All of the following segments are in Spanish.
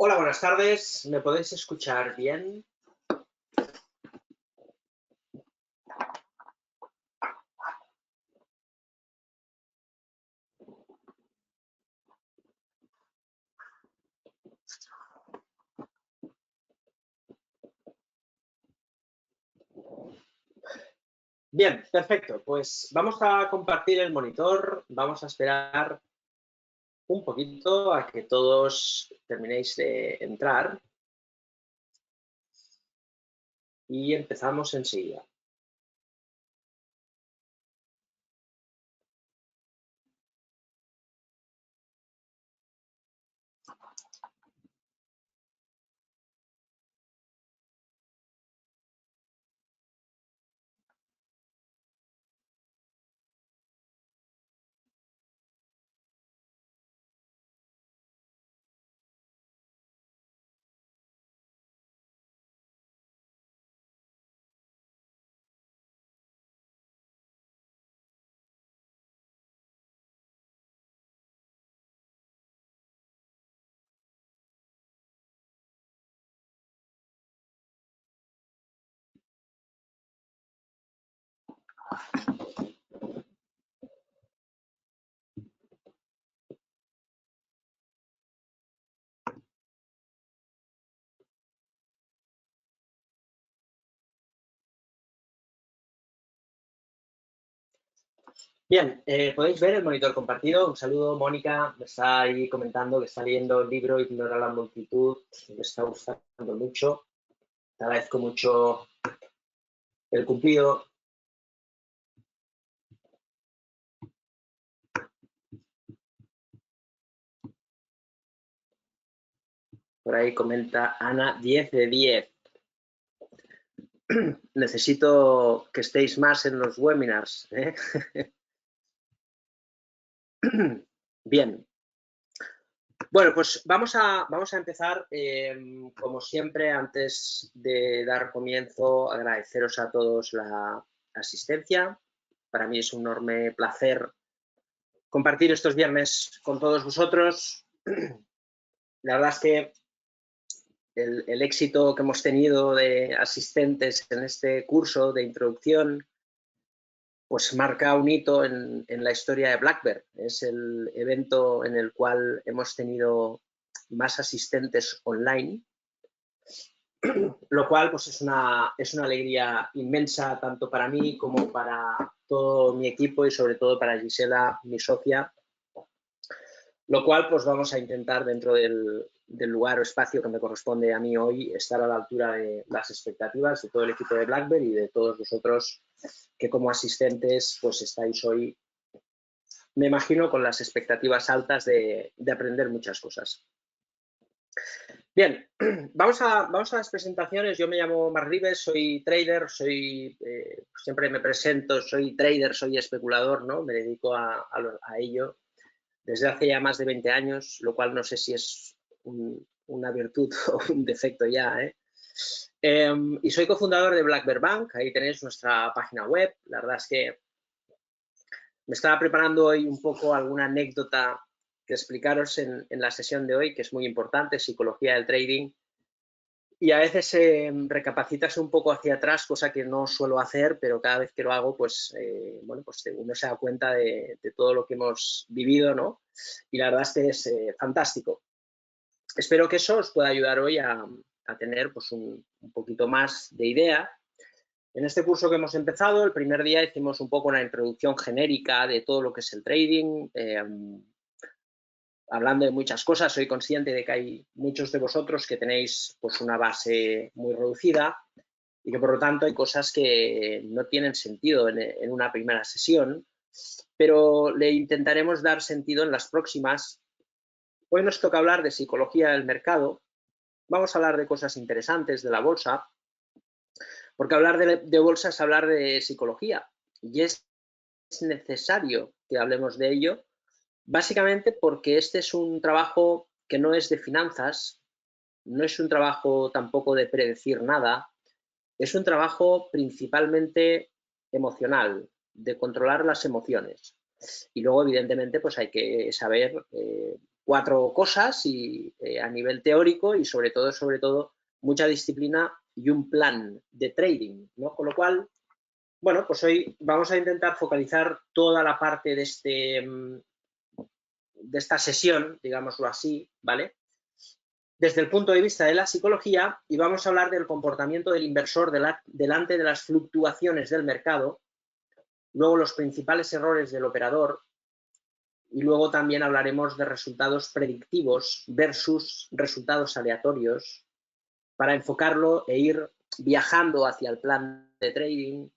Hola, buenas tardes. ¿Me podéis escuchar bien? Bien, perfecto. Pues vamos a compartir el monitor. Vamos a esperar un poquito a que todos terminéis de entrar y empezamos enseguida. Bien, podéis ver el monitor compartido. Un saludo, Mónica. Me está ahí comentando que está leyendo el libro Ignora la multitud. Me está gustando mucho. Te agradezco mucho el cumplido. Por ahí comenta Ana, 10 de 10. Necesito que estéis más en los webinars, ¿eh? Bien. Bueno, pues vamos a empezar. Como siempre, antes de dar comienzo, agradeceros a todos la asistencia. Para mí es un enorme placer compartir estos viernes con todos vosotros. La verdad es que el éxito que hemos tenido de asistentes en este curso de introducción pues marca un hito en la historia de Black Bear. Es el evento en el cual hemos tenido más asistentes online, lo cual pues es una alegría inmensa tanto para mí como para todo mi equipo y sobre todo para Gisela, mi socia, lo cual pues vamos a intentar dentro del lugar o espacio que me corresponde a mí hoy estar a la altura de las expectativas de todo el equipo de Black Bear y de todos vosotros que como asistentes pues estáis hoy, me imagino, con las expectativas altas de aprender muchas cosas. Bien, vamos a las presentaciones. Yo me llamo Marc Ribes, soy trader, siempre me presento, soy trader, soy especulador, ¿no? Me dedico a ello desde hace ya más de 20 años, lo cual no sé si es una virtud o un defecto ya, ¿eh? Y soy cofundador de Black Bear Bank, ahí tenéis nuestra página web. La verdad es que me estaba preparando hoy un poco alguna anécdota que explicaros en la sesión de hoy, que es muy importante, psicología del trading. Y a veces recapacitas un poco hacia atrás, cosa que no suelo hacer, pero cada vez que lo hago, pues, bueno, pues uno se da cuenta de todo lo que hemos vivido, ¿no? Y la verdad es que es fantástico. Espero que eso os pueda ayudar hoy a tener pues, un poquito más de idea. En este curso que hemos empezado, el primer día hicimos un poco una introducción genérica de todo lo que es el trading, hablando de muchas cosas. Soy consciente de que hay muchos de vosotros que tenéis pues, una base muy reducida y que por lo tanto hay cosas que no tienen sentido en una primera sesión, pero le intentaremos dar sentido en las próximas. Hoy nos toca hablar de psicología del mercado. Vamos a hablar de cosas interesantes de la bolsa, porque hablar de bolsa es hablar de psicología y es necesario que hablemos de ello, básicamente porque este es un trabajo que no es de finanzas, no es un trabajo tampoco de predecir nada, es un trabajo principalmente emocional, de controlar las emociones. Y luego, evidentemente, pues hay que saber 4 cosas y, a nivel teórico y sobre todo, mucha disciplina y un plan de trading, ¿no? Con lo cual, bueno, pues hoy vamos a intentar focalizar toda la parte de esta sesión, digámoslo así, ¿vale? Desde el punto de vista de la psicología, y vamos a hablar del comportamiento del inversor delante de las fluctuaciones del mercado, luego los principales errores del operador, y luego también hablaremos de resultados predictivos versus resultados aleatorios para enfocarlo e ir viajando hacia el plan de trading.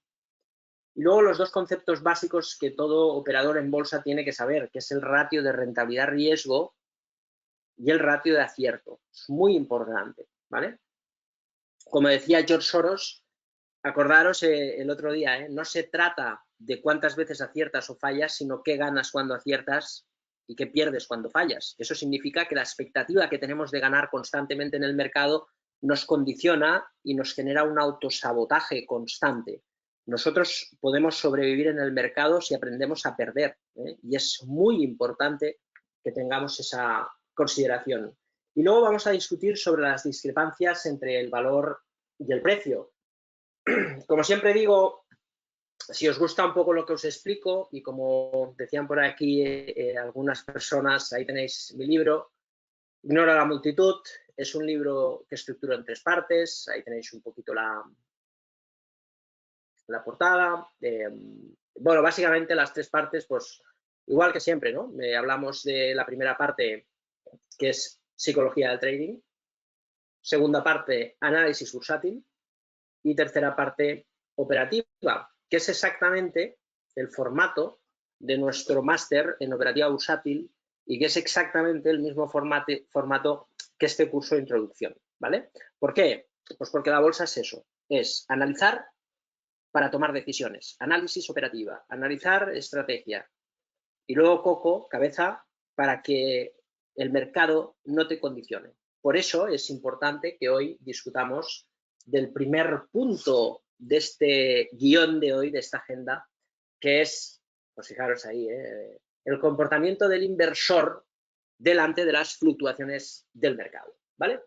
Y luego los 2 conceptos básicos que todo operador en bolsa tiene que saber, que es el ratio de rentabilidad-riesgo y el ratio de acierto. Es muy importante, ¿vale? Como decía George Soros, acordaros el otro día, no se trata de cuántas veces aciertas o fallas, sino qué ganas cuando aciertas y qué pierdes cuando fallas. Eso significa que la expectativa que tenemos de ganar constantemente en el mercado nos condiciona y nos genera un autosabotaje constante. Nosotros podemos sobrevivir en el mercado si aprendemos a perder, y es muy importante que tengamos esa consideración. Y luego vamos a discutir sobre las discrepancias entre el valor y el precio. Como siempre digo, si os gusta un poco lo que os explico, y como decían por aquí algunas personas, ahí tenéis mi libro, Ignora la multitud, es un libro que estructuro en 3 partes, ahí tenéis un poquito la portada. Bueno, básicamente las 3 partes, pues igual que siempre, ¿no? Hablamos de la primera parte, que es psicología del trading, segunda parte, análisis bursátil, y tercera parte, operativa, que es exactamente el formato de nuestro máster en operativa bursátil y que es exactamente el mismo formato que este curso de introducción, ¿vale? ¿Por qué? Pues porque la bolsa es eso, es analizar para tomar decisiones, análisis operativa, analizar estrategia y luego coco, cabeza, para que el mercado no te condicione. Por eso es importante que hoy discutamos del primer punto de este guión de hoy, de esta agenda, que es, pues fijaros ahí, el comportamiento del inversor delante de las fluctuaciones del mercado, ¿vale?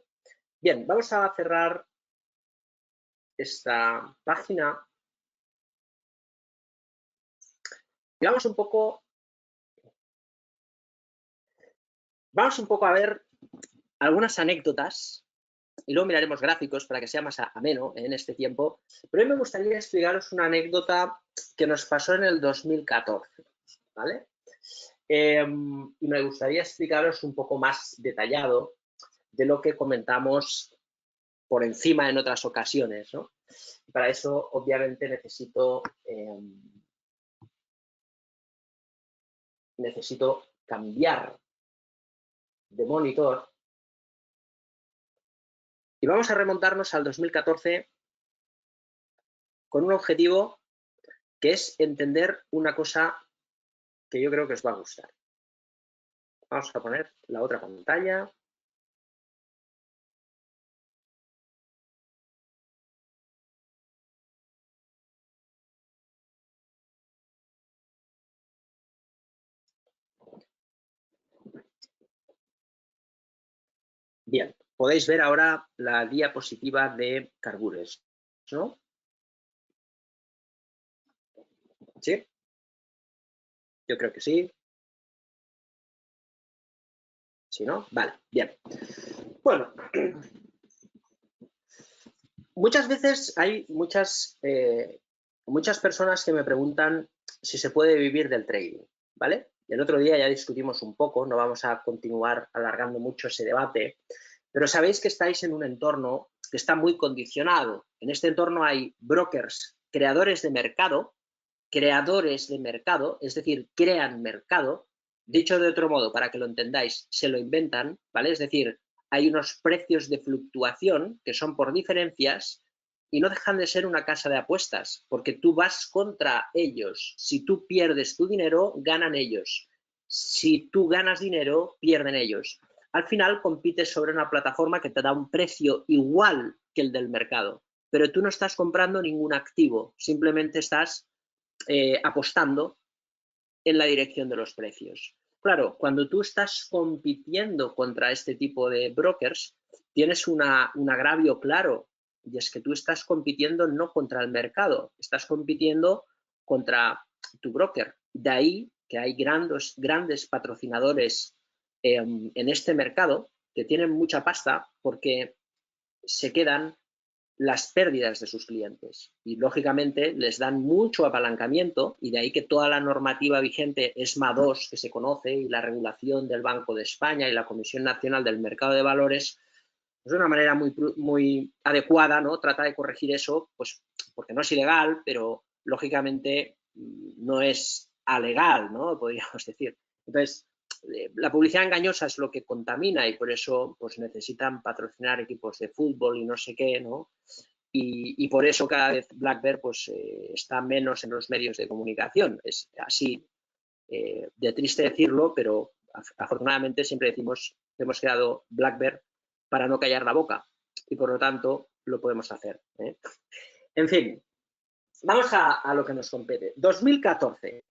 Bien, vamos a cerrar esta página y vamos un poco a ver algunas anécdotas y luego miraremos gráficos para que sea más ameno en este tiempo. Pero hoy me gustaría explicaros una anécdota que nos pasó en el 2014, ¿vale? Y me gustaría explicaros un poco más detallado de lo que comentamos por encima en otras ocasiones, ¿no? Para eso, obviamente, necesito cambiar de monitor. Y vamos a remontarnos al 2014 con un objetivo que es entender una cosa que yo creo que os va a gustar. Vamos a poner la otra pantalla. Bien, podéis ver ahora la diapositiva de Carbures, ¿no? ¿Sí? Yo creo que sí. ¿Sí, no? Vale, bien. Bueno, muchas veces hay muchas personas que me preguntan si se puede vivir del trading, ¿vale? El otro día ya discutimos un poco, no vamos a continuar alargando mucho ese debate, pero sabéis que estáis en un entorno que está muy condicionado. En este entorno hay brokers, creadores de mercado, es decir, crean mercado. Dicho de otro modo, para que lo entendáis, se lo inventan, ¿vale? Es decir, hay unos precios de fluctuación que son por diferencias y no dejan de ser una casa de apuestas, porque tú vas contra ellos. Si tú pierdes tu dinero, ganan ellos. Si tú ganas dinero, pierden ellos. Al final compites sobre una plataforma que te da un precio igual que el del mercado, pero tú no estás comprando ningún activo, simplemente estás apostando en la dirección de los precios. claro, cuando tú estás compitiendo contra este tipo de brokers, tienes un agravio claro, y es que tú estás compitiendo no contra el mercado, estás compitiendo contra tu broker. De ahí que hay grandes patrocinadores en este mercado que tienen mucha pasta porque se quedan las pérdidas de sus clientes y, lógicamente, les dan mucho apalancamiento, y de ahí que toda la normativa vigente ESMA 2 que se conoce y la regulación del Banco de España y la Comisión Nacional del Mercado de Valores, pues de una manera muy adecuada, ¿no? Trata de corregir eso, pues porque no es ilegal, pero lógicamente no es alegal, ¿no? Podríamos decir. Entonces, la publicidad engañosa es lo que contamina, y por eso pues necesitan patrocinar equipos de fútbol y no sé qué, ¿no? Y por eso cada vez Black Bear pues, está menos en los medios de comunicación. Es así, de triste decirlo, pero afortunadamente siempre decimos que hemos creado Black Bear para no callar la boca, y por lo tanto lo podemos hacer, ¿eh? En fin, vamos a lo que nos compete. 2014.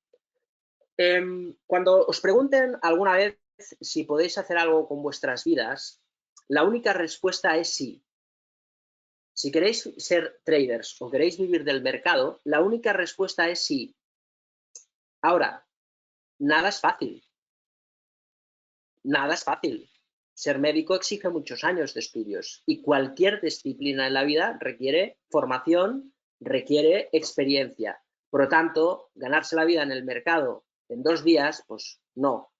Cuando os pregunten alguna vez si podéis hacer algo con vuestras vidas, la única respuesta es sí. Si queréis ser traders o queréis vivir del mercado, la única respuesta es sí. Ahora, nada es fácil. Nada es fácil. Ser médico exige muchos años de estudios, y cualquier disciplina en la vida requiere formación, requiere experiencia. Por lo tanto, ganarse la vida en el mercado en 2 días, pues no.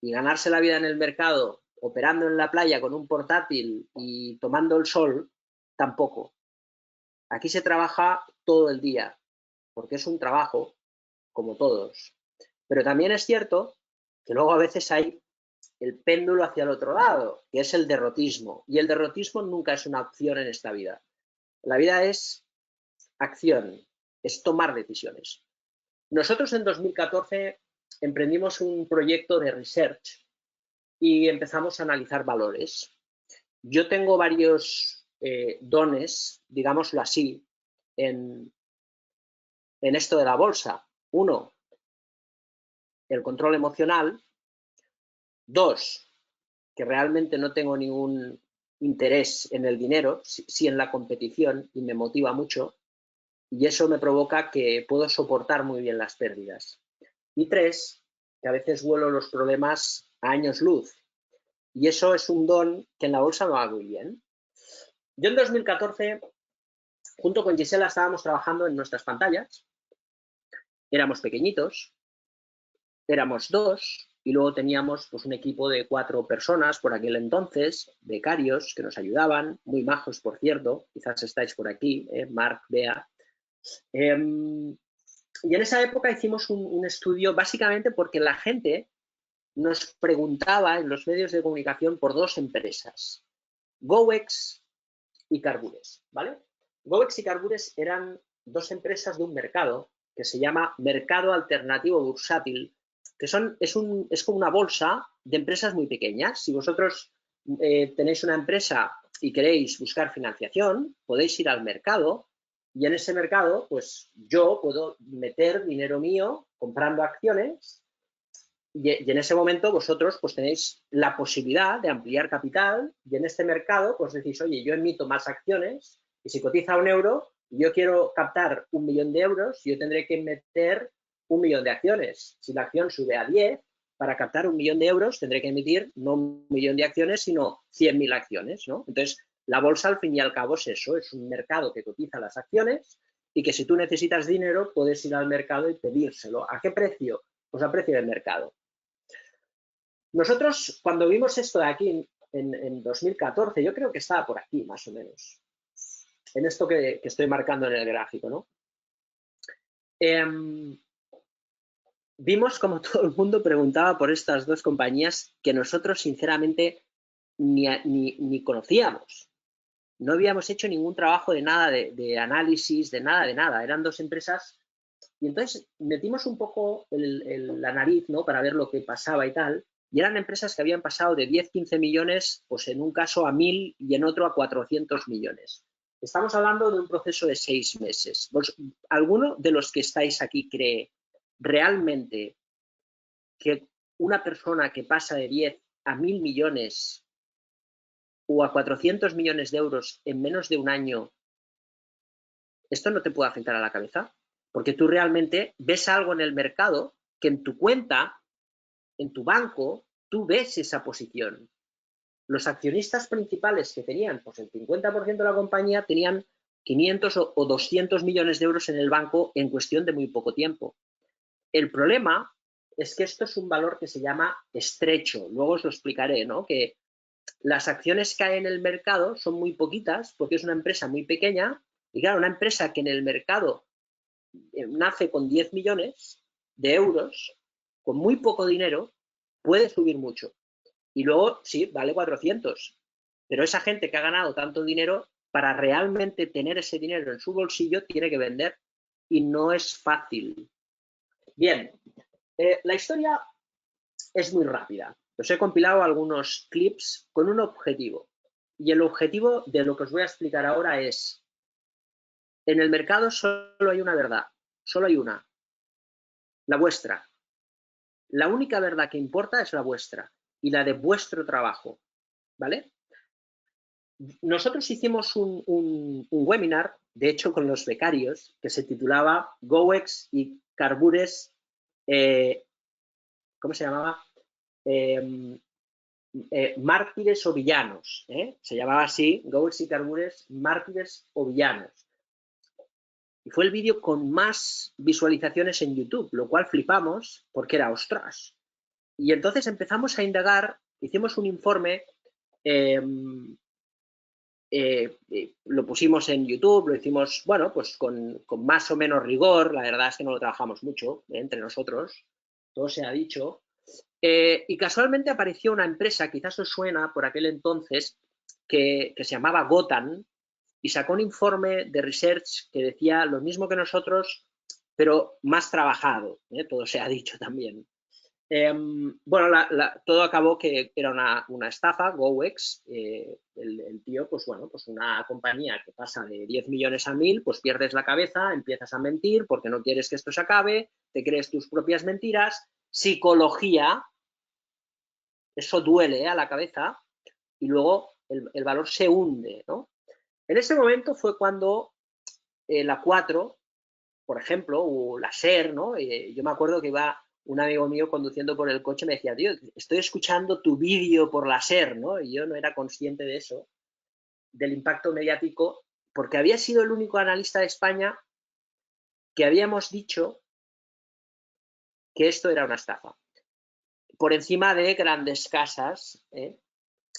Y ganarse la vida en el mercado operando en la playa con un portátil y tomando el sol, tampoco. Aquí se trabaja todo el día, porque es un trabajo como todos. Pero también es cierto que luego a veces hay el péndulo hacia el otro lado, que es el derrotismo. Y el derrotismo nunca es una opción en esta vida. La vida es acción, es tomar decisiones. Nosotros en 2014 emprendimos un proyecto de research y empezamos a analizar valores. Yo tengo varios dones, digámoslo así, en esto de la bolsa. 1, el control emocional. 2, que realmente no tengo ningún interés en el dinero, sí en la competición, y me motiva mucho, y eso me provoca que puedo soportar muy bien las pérdidas. Y 3, que a veces vuelo los problemas a años luz, y eso es un don que en la bolsa no va muy bien. Yo en 2014, junto con Gisela, estábamos trabajando en nuestras pantallas. Éramos pequeñitos, éramos 2, y luego teníamos pues, un equipo de 4 personas por aquel entonces, becarios, que nos ayudaban, muy majos, por cierto, quizás estáis por aquí, Marc, Bea. Y en esa época hicimos un estudio básicamente porque la gente nos preguntaba en los medios de comunicación por 2 empresas, Goex y Carbures, ¿vale? Goex y Carbures eran 2 empresas de un mercado que se llama Mercado Alternativo Bursátil, que es como una bolsa de empresas muy pequeñas. Si vosotros tenéis una empresa y queréis buscar financiación, podéis ir al mercado, y en ese mercado, pues yo puedo meter dinero mío comprando acciones, y en ese momento vosotros pues tenéis la posibilidad de ampliar capital, y en este mercado pues decís, oye, yo emito más acciones, y si cotiza 1 euro y yo quiero captar 1 millón de euros, yo tendré que meter 1 millón de acciones. Si la acción sube a 10, para captar 1 millón de euros tendré que emitir no 1 millón de acciones, sino 100.000 acciones, ¿no? Entonces, la bolsa al fin y al cabo es eso, es un mercado que cotiza las acciones, y que si tú necesitas dinero puedes ir al mercado y pedírselo. ¿A qué precio? Pues a precio de mercado. Nosotros, cuando vimos esto de aquí en 2014, yo creo que estaba por aquí, más o menos, en esto que estoy marcando en el gráfico, ¿no? Vimos como todo el mundo preguntaba por estas 2 compañías que nosotros, sinceramente, ni conocíamos. No habíamos hecho ningún trabajo de nada, de análisis, de nada. Eran 2 empresas, y entonces metimos un poco la nariz, ¿no? Para ver lo que pasaba y tal. Y eran empresas que habían pasado de 10, 15 millones, pues en un caso a 1.000 y en otro a 400 millones. Estamos hablando de un proceso de 6 meses. ¿Alguno de los que estáis aquí cree realmente que una persona que pasa de 10 a 1.000 millones o a 400 millones de euros en menos de un año, esto no te puede afectar a la cabeza, porque tú realmente ves algo en el mercado que en tu cuenta, en tu banco, tú ves esa posición. Los accionistas principales que tenían pues el 50% de la compañía tenían 500 o 200 millones de euros en el banco en cuestión de muy poco tiempo. El problema es que esto es un valor que se llama estrecho. Luego os lo explicaré, ¿no? Que las acciones que hay en el mercado son muy poquitas porque es una empresa muy pequeña y claro, una empresa que en el mercado nace con 10 millones de euros, con muy poco dinero, puede subir mucho. Y luego, sí, vale 400. Pero esa gente que ha ganado tanto dinero, para realmente tener ese dinero en su bolsillo, tiene que vender. Y no es fácil. Bien, la historia es muy rápida. Os he compilado algunos clips con un objetivo. Y el objetivo de lo que os voy a explicar ahora es, en el mercado solo hay una verdad, solo hay una, la vuestra. La única verdad que importa es la vuestra y la de vuestro trabajo, ¿vale? Nosotros hicimos un webinar, de hecho con los becarios, que se titulaba GoEx y Carbures, ¿cómo se llamaba? Mártires o villanos, se llamaba así, GoEx y Carbures, mártires o villanos. Y fue el vídeo con más visualizaciones en YouTube, lo cual flipamos porque era ostras. Y entonces empezamos a indagar, hicimos un informe, lo pusimos en YouTube, lo hicimos, bueno, pues con más o menos rigor, la verdad es que no lo trabajamos mucho entre nosotros, todo se ha dicho, y casualmente apareció una empresa, quizás os suena por aquel entonces, que se llamaba Gotan, y sacó un informe de research que decía lo mismo que nosotros, pero más trabajado, todo se ha dicho también. Bueno, todo acabó que era una estafa, GoEx, el tío, pues bueno, pues una compañía que pasa de 10 millones a 1.000, pues pierdes la cabeza, empiezas a mentir porque no quieres que esto se acabe, te crees tus propias mentiras, psicología, eso duele a la cabeza y luego el valor se hunde, ¿no? En ese momento fue cuando la 4, por ejemplo, o la SER, ¿no? Yo me acuerdo que iba un amigo mío conduciendo por el coche me decía, tío, estoy escuchando tu vídeo por la SER, ¿no? Y yo no era consciente de eso, del impacto mediático, porque había sido el único analista de España que habíamos dicho que esto era una estafa, por encima de grandes casas.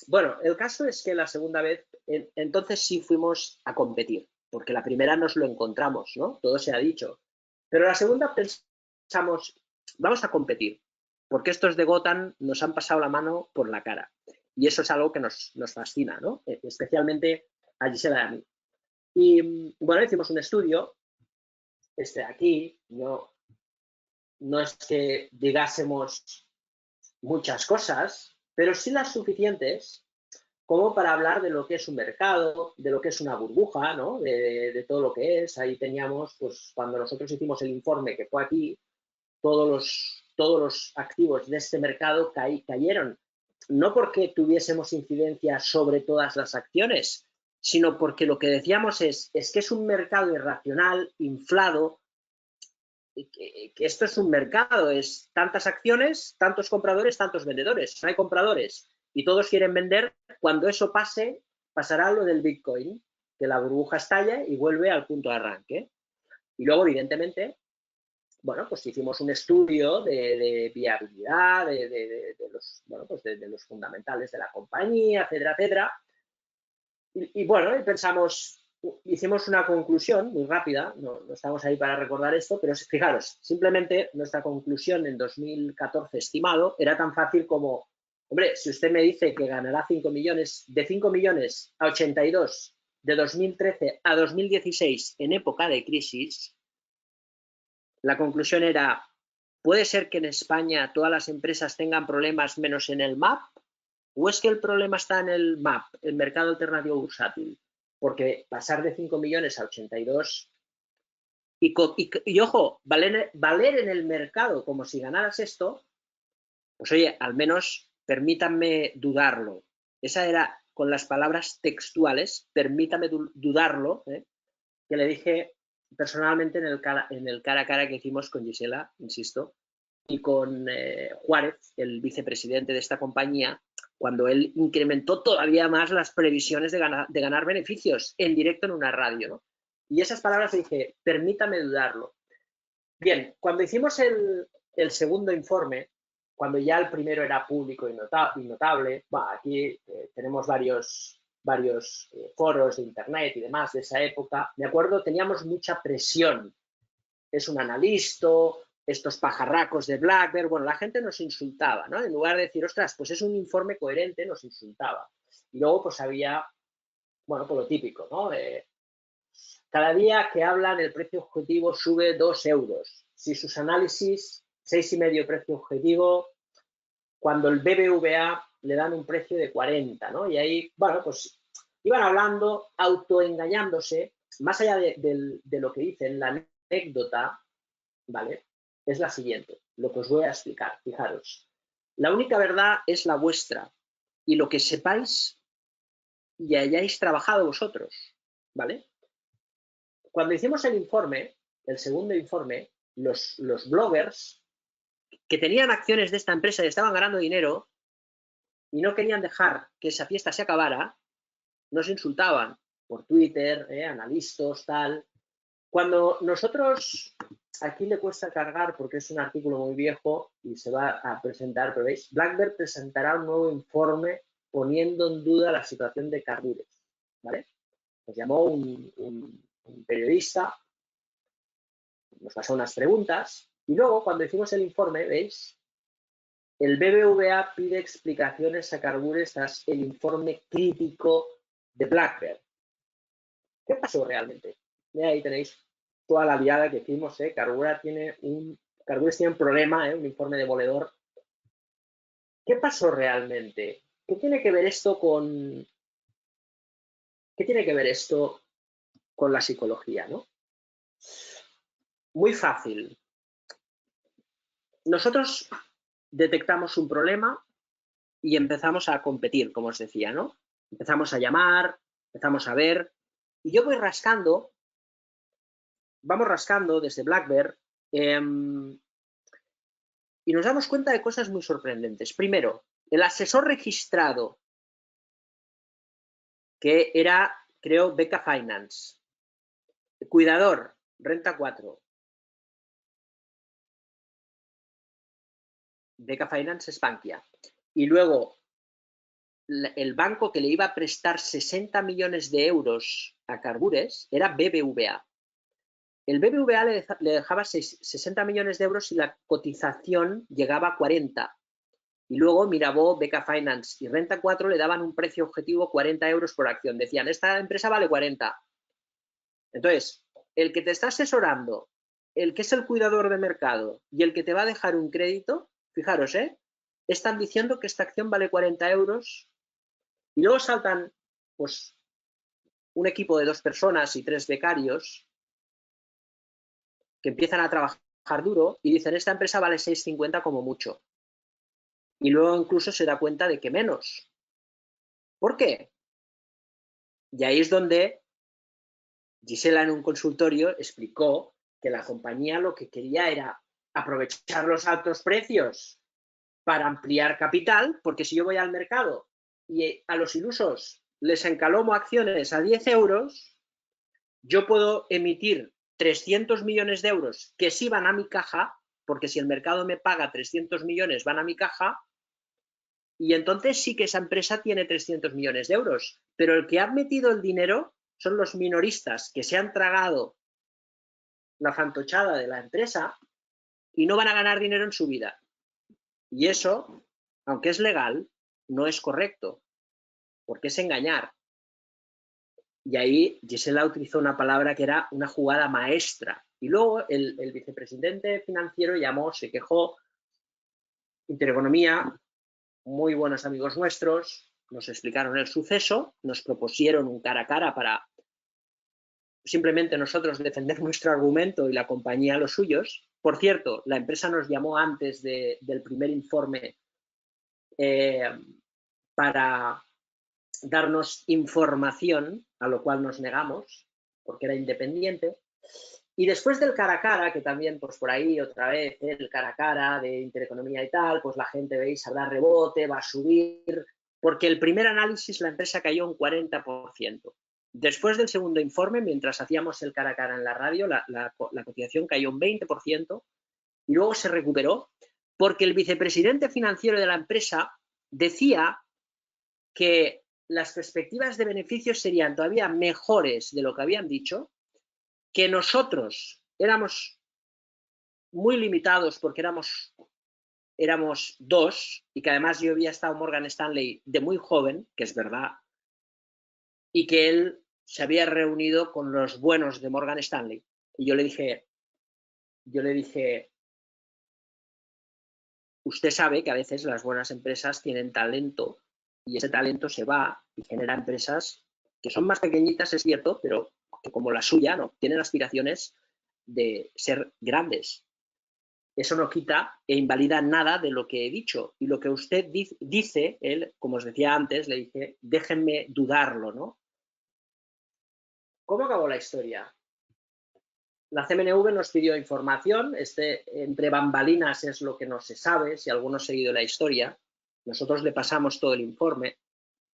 Bueno, el caso es que la segunda vez, entonces sí fuimos a competir, porque la primera nos lo encontramos, ¿no? Todo se ha dicho. Pero la segunda pensamos, vamos a competir, porque estos de Gotham nos han pasado la mano por la cara. Y eso es algo que nos fascina, ¿no? Especialmente a Gisela y a mí. Y bueno, hicimos un estudio, este de aquí, no es que digásemos muchas cosas, pero sí las suficientes como para hablar de lo que es un mercado, de lo que es una burbuja, ¿no? De todo lo que es. Ahí teníamos, pues cuando nosotros hicimos el informe que fue aquí, todos los activos de este mercado cayeron. No porque tuviésemos incidencia sobre todas las acciones, sino porque lo que decíamos es que es un mercado irracional, inflado, que esto es un mercado, es tantas acciones, tantos compradores, tantos vendedores. No hay compradores y todos quieren vender. Cuando eso pase, pasará lo del Bitcoin, que la burbuja estalla y vuelve al punto de arranque. Y luego, evidentemente, bueno, pues hicimos un estudio de viabilidad, de los fundamentales de la compañía, etcétera, etcétera. Y bueno, pensamos, hicimos una conclusión muy rápida, no estamos ahí para recordar esto, pero fijaros, simplemente nuestra conclusión en 2014 estimado era tan fácil como, hombre, si usted me dice que ganará 5 millones, de 5 millones a 82, de 2013 a 2016 en época de crisis, la conclusión era, ¿puede ser que en España todas las empresas tengan problemas menos en el MAP? ¿O es que el problema está en el MAP, el mercado alternativo bursátil? Porque pasar de 5 millones a 82 y ojo, valer en el mercado como si ganaras esto, pues oye, al menos permítanme dudarlo. Esa era con las palabras textuales, permítame dudarlo, que le dije personalmente en el cara a cara que hicimos con Gisela, insisto, y con Juárez, el vicepresidente de esta compañía, cuando él incrementó todavía más las previsiones de ganar beneficios en directo en una radio, ¿no? Y esas palabras dije, permítame dudarlo. Bien, cuando hicimos el segundo informe, cuando ya el primero era público y notable, aquí tenemos varios foros de internet y demás de esa época, me acuerdo, teníamos mucha presión. Es un analista, estos pajarracos de BlackBerry, bueno, la gente nos insultaba, ¿no? En lugar de decir, ostras, pues es un informe coherente, nos insultaba. Y luego, pues había, bueno, pues lo típico, ¿no? Cada día que hablan, el precio objetivo sube 2 euros. Si sus análisis, 6,5 precio objetivo, cuando el BBVA le dan un precio de 40, ¿no? Y ahí, bueno, pues iban hablando, autoengañándose, más allá de lo que dicen, la anécdota, ¿vale? Es la siguiente, lo que os voy a explicar, fijaros. La única verdad es la vuestra y lo que sepáis y hayáis trabajado vosotros, ¿vale? Cuando hicimos el informe, el segundo informe, los bloggers que tenían acciones de esta empresa y estaban ganando dinero y no querían dejar que esa fiesta se acabara, nos insultaban por Twitter, analistas, tal. Cuando nosotros, aquí le cuesta cargar porque es un artículo muy viejo y se va a presentar, pero veis, BlackBerry presentará un nuevo informe poniendo en duda la situación de Carbures, ¿vale? Nos llamó un periodista, nos pasó unas preguntas y luego cuando hicimos el informe, ¿veis? El BBVA pide explicaciones a Carbures tras el informe crítico de BlackBerry. ¿Qué pasó realmente? Y ahí tenéis toda la liada que hicimos, Carbures tiene un problema, un informe demoledor. ¿Qué pasó realmente? ¿Qué tiene que ver esto con la psicología, ¿no? Muy fácil. Nosotros detectamos un problema y empezamos a competir, como os decía, ¿no? Empezamos a llamar, empezamos a ver, y yo voy rascando, vamos rascando desde BlackBerry, y nos damos cuenta de cosas muy sorprendentes. Primero, el asesor registrado, que era, creo, Beca Finance. Cuidador, Renta 4. Beca Finance es Bankia. Y luego, el banco que le iba a prestar 60 millones de euros a Carbures era BBVA. El BBVA le dejaba 60 millones de euros y la cotización llegaba a 40. Y luego Mirabaud, Beca Finance y Renta 4 le daban un precio objetivo 40 euros por acción. Decían, esta empresa vale 40. Entonces, el que te está asesorando, el que es el cuidador de mercado y el que te va a dejar un crédito, fijaros, están diciendo que esta acción vale 40 euros y luego saltan, pues, un equipo de 2 personas y 3 becarios que empiezan a trabajar duro y dicen, esta empresa vale 6,50 como mucho. Y luego incluso se da cuenta de que menos. ¿Por qué? Y ahí es donde Gisela en un consultorio explicó que la compañía lo que quería era aprovechar los altos precios para ampliar capital, porque si yo voy al mercado y a los ilusos les encalomo acciones a 10 euros, yo puedo emitir 300 millones de euros que sí van a mi caja, porque si el mercado me paga 300 millones van a mi caja, y entonces sí que esa empresa tiene 300 millones de euros. Pero el que ha metido el dinero son los minoristas que se han tragado la fantochada de la empresa y no van a ganar dinero en su vida. Y eso, aunque es legal, no es correcto, porque es engañar. Y ahí Gisela utilizó una palabra que era una jugada maestra. Y luego el vicepresidente financiero llamó, se quejó, Intereconomía, muy buenos amigos nuestros, nos explicaron el suceso, nos propusieron un cara a cara para simplemente nosotros defender nuestro argumento y la compañía los suyos. Por cierto, la empresa nos llamó antes del primer informe para darnos información, a lo cual nos negamos, porque era independiente. Y después del cara a cara, que también, pues por ahí otra vez, el cara a cara de Intereconomía y tal, pues la gente, veis, habrá rebote, va a subir, porque el primer análisis la empresa cayó un 40%. Después del segundo informe, mientras hacíamos el cara a cara en la radio, la cotización cayó un 20% y luego se recuperó porque el vicepresidente financiero de la empresa decía que las perspectivas de beneficios serían todavía mejores de lo que habían dicho, que nosotros éramos muy limitados porque éramos dos y que además yo había estado en Morgan Stanley de muy joven, que es verdad, y que él se había reunido con los buenos de Morgan Stanley. Y yo le dije, usted sabe que a veces las buenas empresas tienen talento y ese talento se va y genera empresas que son más pequeñitas, es cierto, pero que como la suya, ¿no? Tienen aspiraciones de ser grandes. Eso no quita e invalida nada de lo que he dicho. Y lo que usted dice, él, como os decía antes, le dije, déjenme dudarlo, ¿no? ¿Cómo acabó la historia? La CMNV nos pidió información, entre bambalinas es lo que no se sabe, si alguno ha seguido la historia. Nosotros le pasamos todo el informe.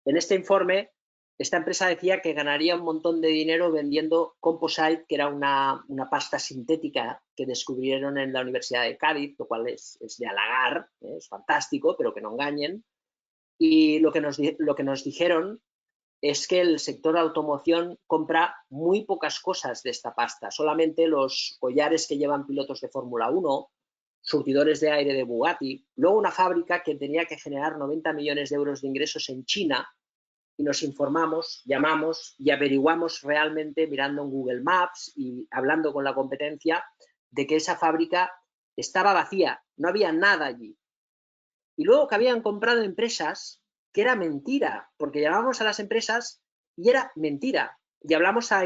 En este informe, esta empresa decía que ganaría un montón de dinero vendiendo Composite, que era una pasta sintética que descubrieron en la Universidad de Cádiz, lo cual es de halagar, es fantástico, pero que no engañen. Y lo que nos dijeron es que el sector de automoción compra muy pocas cosas de esta pasta, solamente los collares que llevan pilotos de Fórmula 1, surtidores de aire de Bugatti, luego una fábrica que tenía que generar 90 millones de euros de ingresos en China, y nos informamos, llamamos y averiguamos realmente mirando en Google Maps y hablando con la competencia de que esa fábrica estaba vacía, no había nada allí. Y luego que habían comprado empresas que era mentira, porque llamábamos a las empresas y era mentira. Y hablamos a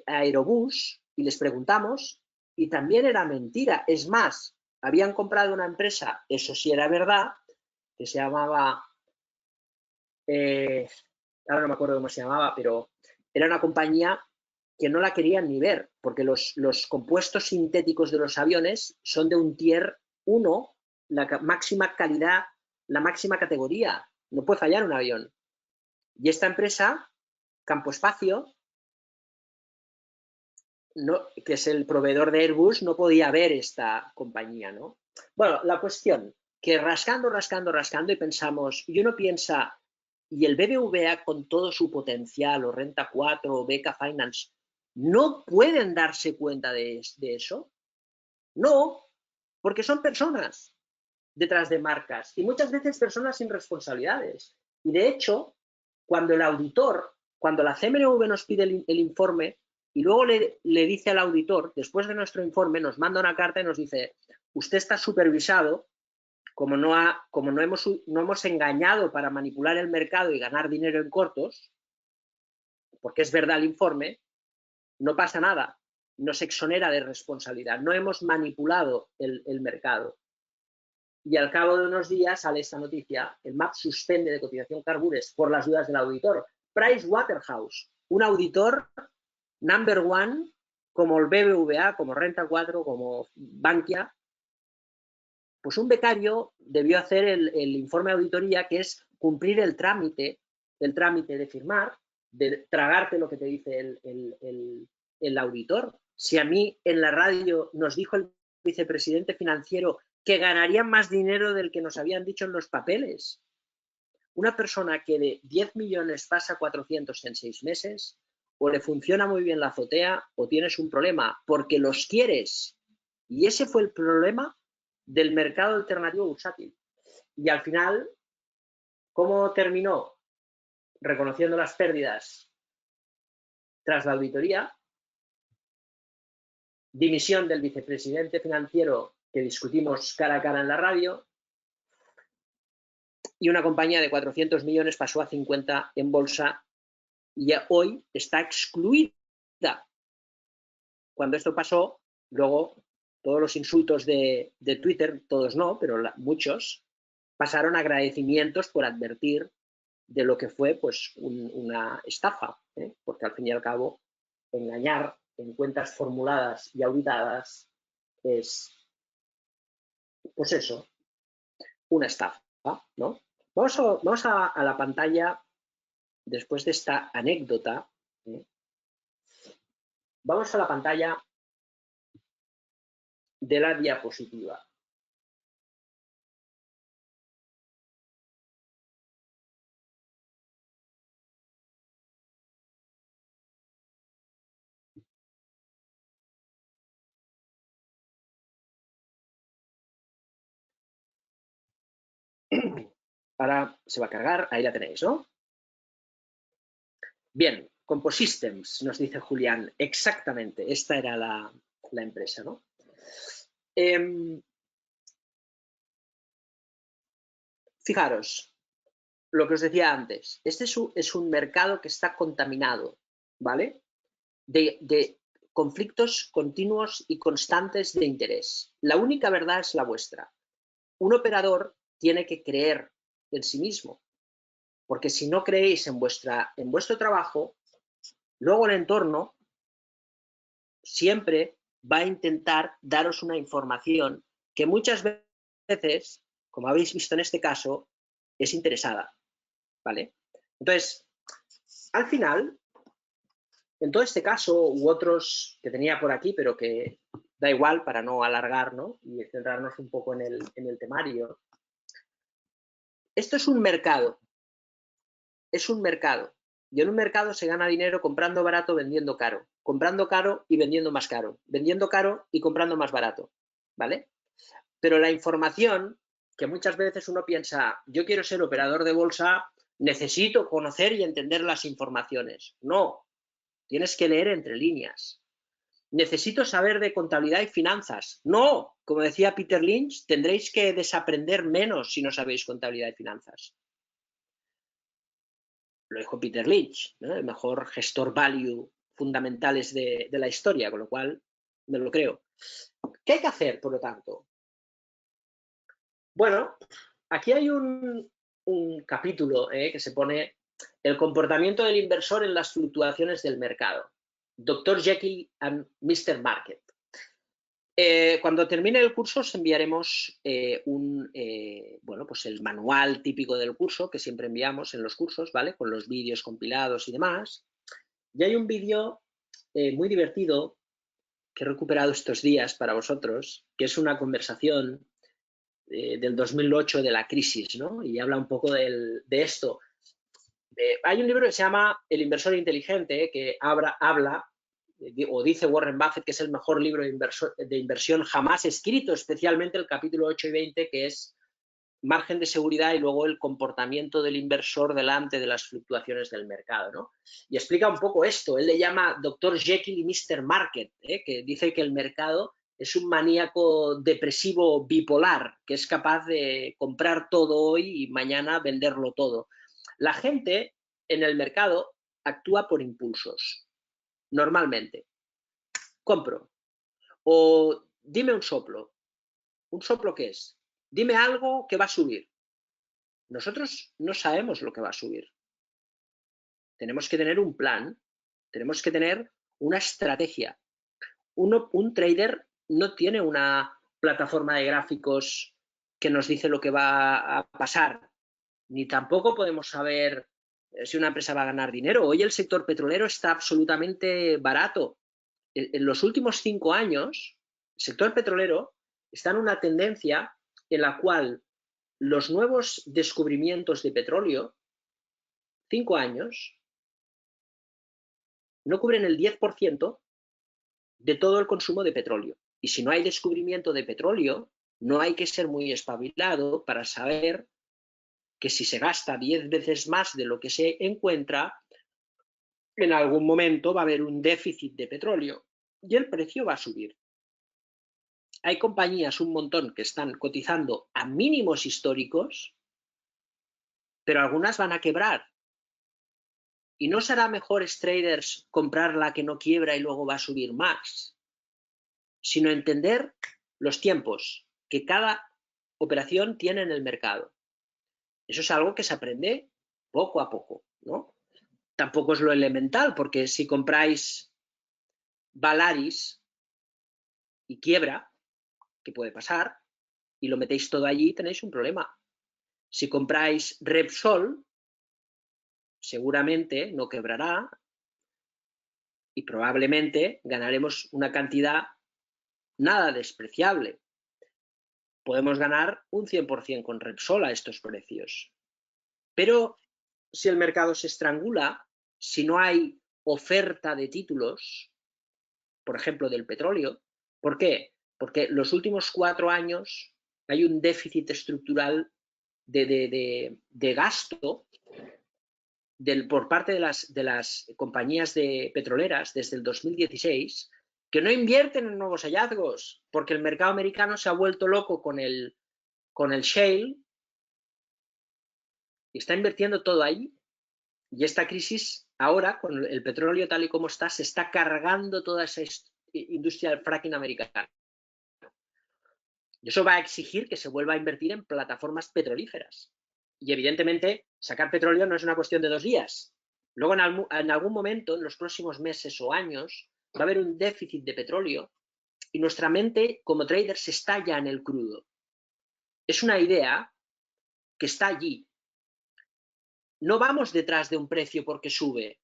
Aerobús y les preguntamos y también era mentira. Es más, habían comprado una empresa, eso sí era verdad, que se llamaba, ahora no me acuerdo cómo se llamaba, pero era una compañía que no la querían ni ver, porque los compuestos sintéticos de los aviones son de un tier 1, la máxima calidad, la máxima categoría. No puede fallar un avión. Y esta empresa, Campo Espacio, no, que es el proveedor de Airbus, no podía ver esta compañía, ¿no? Bueno, la cuestión, que rascando y pensamos, y uno piensa, y el BBVA con todo su potencial, o Renta 4, o Beca Finance, ¿no pueden darse cuenta de eso? No, porque son personas detrás de marcas y muchas veces personas sin responsabilidades. Y de hecho, cuando el auditor, cuando la CMNV nos pide el informe y luego le dice al auditor, después de nuestro informe, nos manda una carta y nos dice, usted está supervisado, como no hemos engañado para manipular el mercado y ganar dinero en cortos, porque es verdad el informe, no pasa nada, nos exonera de responsabilidad, no hemos manipulado el mercado. Y al cabo de unos días sale esta noticia, el MAP suspende de cotización Carbures por las dudas del auditor. Pricewaterhouse, un auditor number one, como el BBVA, como Renta 4, como Bankia, pues un becario debió hacer el informe de auditoría, que es cumplir el trámite de firmar, de tragarte lo que te dice el auditor. Si a mí en la radio nos dijo el vicepresidente financiero que ganarían más dinero del que nos habían dicho en los papeles. Una persona que de 10 millones pasa a 400 en 6 meses, o le funciona muy bien la azotea o tienes un problema, porque los quieres. Y ese fue el problema del mercado alternativo bursátil. Y al final, ¿cómo terminó? Reconociendo las pérdidas tras la auditoría, dimisión del vicepresidente financiero que discutimos cara a cara en la radio, y una compañía de 400 millones pasó a 50 en bolsa y hoy está excluida. Cuando esto pasó, luego todos los insultos de Twitter, todos no, pero muchos, pasaron agradecimientos por advertir de lo que fue pues una estafa, porque al fin y al cabo engañar en cuentas formuladas y auditadas es, pues eso, una estafa, ¿no? Vamos a la pantalla después de esta anécdota. Vamos a la pantalla de la diapositiva. Ahora se va a cargar, ahí la tenéis, ¿no? Bien, Composystems, nos dice Julián, exactamente, esta era la empresa, ¿no? Fijaros, lo que os decía antes, este es un mercado que está contaminado, ¿vale? De conflictos continuos y constantes de interés. La única verdad es la vuestra. Un operador tiene que creer en sí mismo, porque si no creéis en vuestro trabajo, luego el entorno siempre va a intentar daros una información que muchas veces, como habéis visto en este caso, es interesada, ¿vale? Entonces, al final, en todo este caso u otros que tenía por aquí, pero que da igual para no alargar, ¿no? Y centrarnos un poco en el temario. Esto es un mercado. Es un mercado. Y en un mercado se gana dinero comprando barato, vendiendo caro. Comprando caro y vendiendo más caro. Vendiendo caro y comprando más barato. ¿Vale? Pero la información, que muchas veces uno piensa, yo quiero ser operador de bolsa, necesito conocer y entender las informaciones. No, tienes que leer entre líneas. Necesito saber de contabilidad y finanzas. No, como decía Peter Lynch, tendréis que desaprender menos si no sabéis contabilidad y finanzas. Lo dijo Peter Lynch, ¿no? El mejor gestor value fundamentales de la historia, con lo cual me lo creo. ¿Qué hay que hacer, por lo tanto? Bueno, aquí hay un capítulo que se pone el comportamiento del inversor en las fluctuaciones del mercado. Dr. Jekyll and Mr. Market. Cuando termine el curso os enviaremos bueno, pues el manual típico del curso que siempre enviamos en los cursos, ¿vale? Con los vídeos compilados y demás. Y hay un vídeo muy divertido que he recuperado estos días para vosotros, que es una conversación del 2008 de la crisis, ¿no? Y habla un poco de esto. Hay un libro que se llama El inversor inteligente, que habla o dice Warren Buffett que es el mejor libro de inversión jamás escrito, especialmente el capítulo 8 y 20, que es margen de seguridad y luego el comportamiento del inversor delante de las fluctuaciones del mercado, ¿no? Y explica un poco esto. Él le llama Dr. Jekyll y Mr. Market, que dice que el mercado es un maníaco depresivo bipolar, que es capaz de comprar todo hoy y mañana venderlo todo. La gente en el mercado actúa por impulsos, normalmente. Compro. O dime un soplo. ¿Un soplo qué es? Dime algo que va a subir. Nosotros no sabemos lo que va a subir. Tenemos que tener un plan, tenemos que tener una estrategia. Un trader no tiene una plataforma de gráficos que nos dice lo que va a pasar, ni tampoco podemos saber si una empresa va a ganar dinero. Hoy el sector petrolero está absolutamente barato. En los últimos 5 años, el sector petrolero está en una tendencia en la cual los nuevos descubrimientos de petróleo, 5 años, no cubren el 10% de todo el consumo de petróleo. Y si no hay descubrimiento de petróleo, no hay que ser muy espabilado para saber que si se gasta 10 veces más de lo que se encuentra, en algún momento va a haber un déficit de petróleo y el precio va a subir. Hay compañías, un montón, que están cotizando a mínimos históricos, pero algunas van a quebrar. ¿Y no será mejores traders comprar la que no quiebra y luego va a subir más? Sino entender los tiempos que cada operación tiene en el mercado. Eso es algo que se aprende poco a poco, ¿no? Tampoco es lo elemental, porque si compráis Valaris y quiebra, que puede pasar, y lo metéis todo allí, tenéis un problema. Si compráis Repsol, seguramente no quebrará y probablemente ganaremos una cantidad nada despreciable. Podemos ganar un 100% con Repsol a estos precios. Pero si el mercado se estrangula, si no hay oferta de títulos, por ejemplo, del petróleo, ¿por qué? Porque los últimos 4 años hay un déficit estructural de gasto por parte de las compañías petroleras desde el 2016 que no invierten en nuevos hallazgos porque el mercado americano se ha vuelto loco con el shale y está invirtiendo todo ahí. Y esta crisis ahora, con el petróleo tal y como está, se está cargando toda esa industria del fracking americana. Y eso va a exigir que se vuelva a invertir en plataformas petrolíferas. Y evidentemente, sacar petróleo no es una cuestión de 2 días. Luego, en algún momento, en los próximos meses o años, va a haber un déficit de petróleo y nuestra mente, como trader, se estalla en el crudo. Es una idea que está allí. No vamos detrás de un precio porque sube.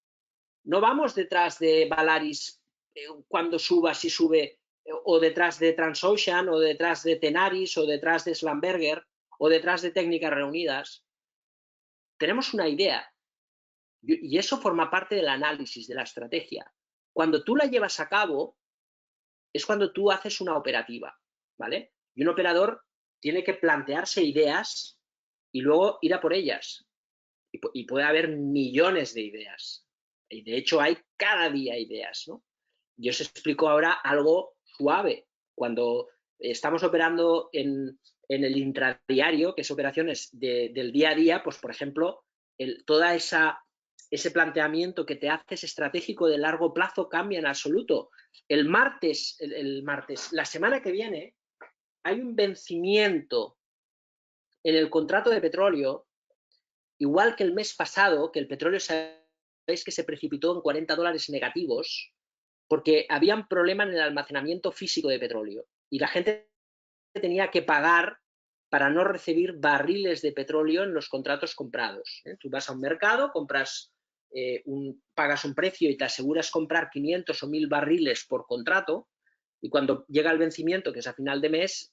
No vamos detrás de Valaris cuando suba, si sube, o detrás de Transocean, o detrás de Tenaris, o detrás de Schlumberger, o detrás de Técnicas Reunidas. Tenemos una idea y eso forma parte del análisis, de la estrategia. Cuando tú la llevas a cabo es cuando tú haces una operativa, ¿vale? Y un operador tiene que plantearse ideas y luego ir a por ellas. Y puede haber millones de ideas. Y de hecho hay cada día ideas, ¿no? Yo os explico ahora algo suave. Cuando estamos operando en el intradiario, que es operaciones del día a día, pues por ejemplo, toda ese planteamiento que te haces estratégico de largo plazo cambia en absoluto. El martes, la semana que viene, hay un vencimiento en el contrato de petróleo, igual que el mes pasado, que el petróleo sabéis que se precipitó en $40 negativos, porque había un problema en el almacenamiento físico de petróleo y la gente tenía que pagar para no recibir barriles de petróleo en los contratos comprados. Tú vas a un mercado, pagas un precio y te aseguras comprar 500 o 1000 barriles por contrato y cuando llega el vencimiento, que es a final de mes,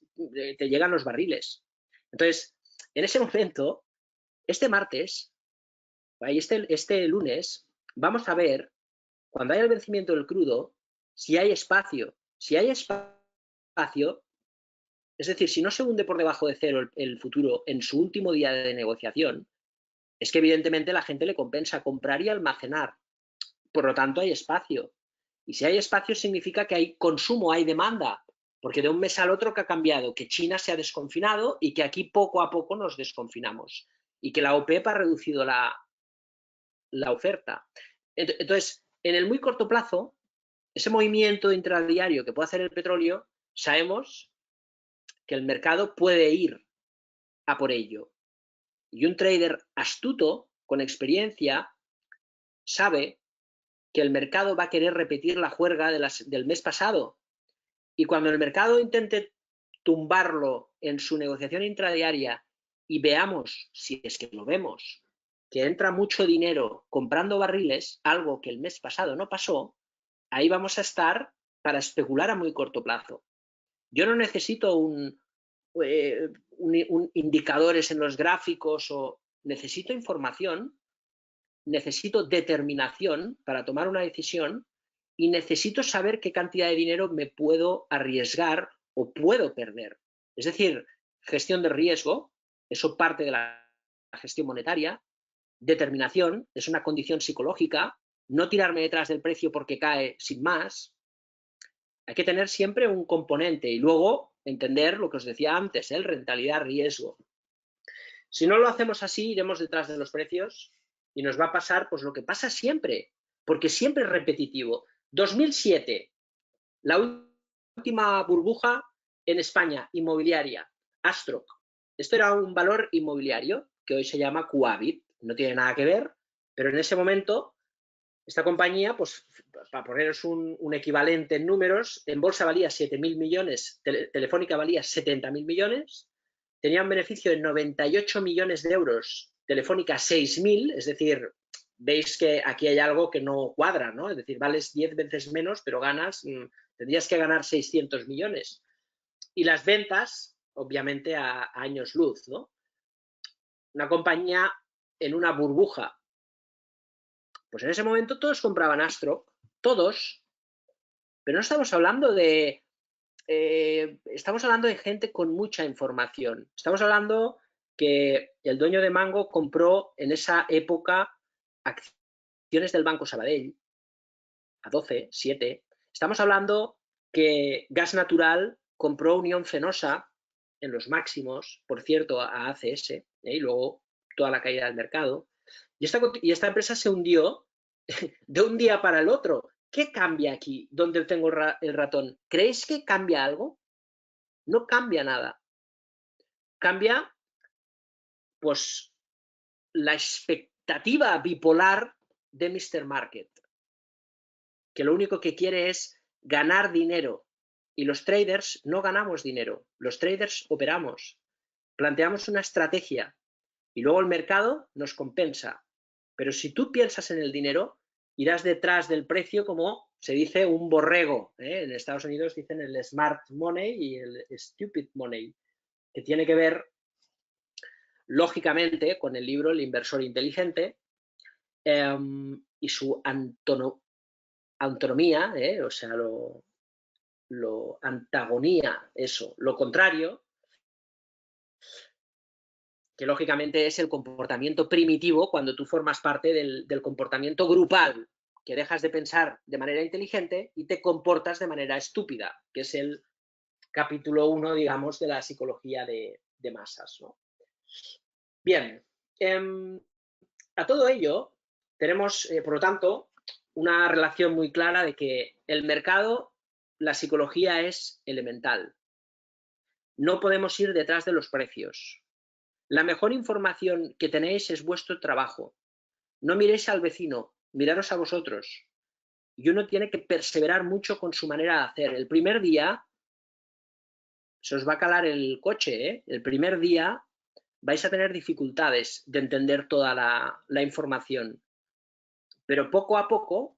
te llegan los barriles. Entonces, en ese momento, este martes, este lunes, vamos a ver, cuando haya el vencimiento del crudo, si hay espacio. Si hay espacio, es decir, si no se hunde por debajo de cero el futuro en su último día de negociación, es que evidentemente la gente le compensa comprar y almacenar. Por lo tanto, hay espacio. Y si hay espacio significa que hay consumo, hay demanda, porque de un mes al otro que ha cambiado, que China se ha desconfinado y que aquí poco a poco nos desconfinamos y que la OPEP ha reducido la oferta. Entonces, en el muy corto plazo, ese movimiento intradiario que puede hacer el petróleo, sabemos que el mercado puede ir a por ello. Y un trader astuto, con experiencia, sabe que el mercado va a querer repetir la juerga del mes pasado. Y cuando el mercado intente tumbarlo en su negociación intradiaria y veamos, si es que lo vemos, que entra mucho dinero comprando barriles, algo que el mes pasado no pasó, ahí vamos a estar para especular a muy corto plazo. Yo no necesito indicadores en los gráficos, necesito información, necesito determinación para tomar una decisión y necesito saber qué cantidad de dinero me puedo arriesgar o puedo perder. Es decir, gestión de riesgo, eso parte de la gestión monetaria. Determinación es una condición psicológica, no tirarme detrás del precio porque cae sin más. Hay que tener siempre un componente y luego entender lo que os decía antes, el rentabilidad-riesgo. Si no lo hacemos así, iremos detrás de los precios y nos va a pasar pues lo que pasa siempre, porque siempre es repetitivo. 2007, la última burbuja en España, inmobiliaria, Astroc. Esto era un valor inmobiliario que hoy se llama Quabit. No tiene nada que ver, pero en ese momento, esta compañía, pues para poneros un equivalente en números, en bolsa valía 7.000 millones, Telefónica valía 70.000 millones, tenía un beneficio de 98 millones de euros, Telefónica 6.000, es decir, veis que aquí hay algo que no cuadra, ¿no? Es decir, vales 10 veces menos, pero tendrías que ganar 600 millones. Y las ventas, obviamente, a años luz, ¿no? Una compañía en una burbuja. Pues en ese momento todos compraban Astroc, todos, pero no estamos hablando de... estamos hablando de gente con mucha información. Estamos hablando que el dueño de Mango compró en esa época acciones del Banco Sabadell a 12, 7. Estamos hablando que Gas Natural compró Unión Fenosa en los máximos, por cierto, a ACS, y luego toda la caída del mercado. Y esta empresa se hundió de un día para el otro. ¿Qué cambia aquí donde tengo el ratón? ¿Creéis que cambia algo? No cambia nada. Cambia, pues, la expectativa bipolar de Mr. Market, que lo único que quiere es ganar dinero. Y los traders no ganamos dinero. Los traders operamos, planteamos una estrategia y luego el mercado nos compensa. Pero si tú piensas en el dinero, irás detrás del precio como se dice un borrego. En Estados Unidos dicen el smart money y el stupid money, que tiene que ver, lógicamente, con el libro El inversor inteligente y su autonomía, o sea, lo antagonía, eso, lo contrario, que lógicamente es el comportamiento primitivo cuando tú formas parte del comportamiento grupal, que dejas de pensar de manera inteligente y te comportas de manera estúpida, que es el capítulo 1, digamos, de la psicología de masas, ¿no? Bien, a todo ello tenemos, por lo tanto, una relación muy clara de que el mercado, la psicología es elemental. No podemos ir detrás de los precios. La mejor información que tenéis es vuestro trabajo. No miréis al vecino, miraros a vosotros. Y uno tiene que perseverar mucho con su manera de hacer. El primer día se os va a calar el coche, ¿eh? El primer día vais a tener dificultades de entender toda la información. Pero poco a poco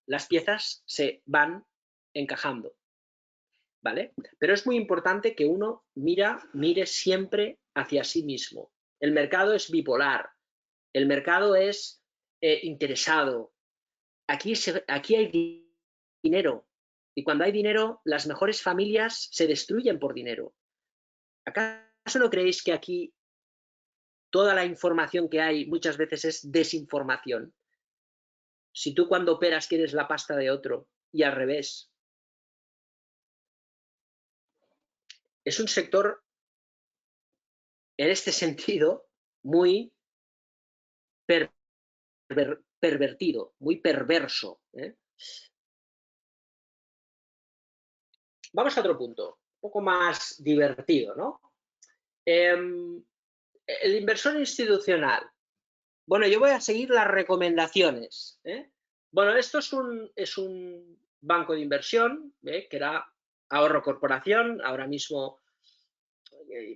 las piezas se van encajando, ¿vale? Pero es muy importante que uno mire siempre hacia sí mismo. El mercado es bipolar, el mercado es interesado. Aquí hay dinero y cuando hay dinero las mejores familias se destruyen por dinero. ¿Acaso no creéis que aquí toda la información que hay muchas veces es desinformación? Si tú cuando operas quieres la pasta de otro y al revés. Es un sector, en este sentido, muy pervertido, muy perverso. Vamos a otro punto, un poco más divertido, ¿no? El inversor institucional. Bueno, yo voy a seguir las recomendaciones. Bueno, esto es un banco de inversión, que era Ahorro Corporación. Ahora mismo,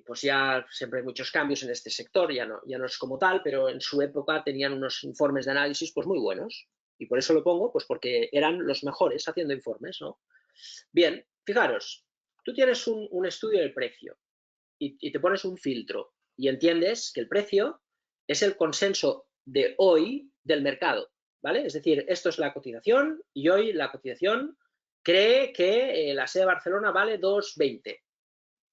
pues ya siempre hay muchos cambios en este sector, ya no es como tal, pero en su época tenían unos informes de análisis pues muy buenos. Y por eso lo pongo, pues porque eran los mejores haciendo informes, ¿no? Bien, fijaros, tú tienes un estudio del precio y te pones un filtro y entiendes que el precio es el consenso de hoy del mercado, ¿vale? Es decir, esto es la cotización y hoy la cotización cree que la SEA de Barcelona vale 2,20.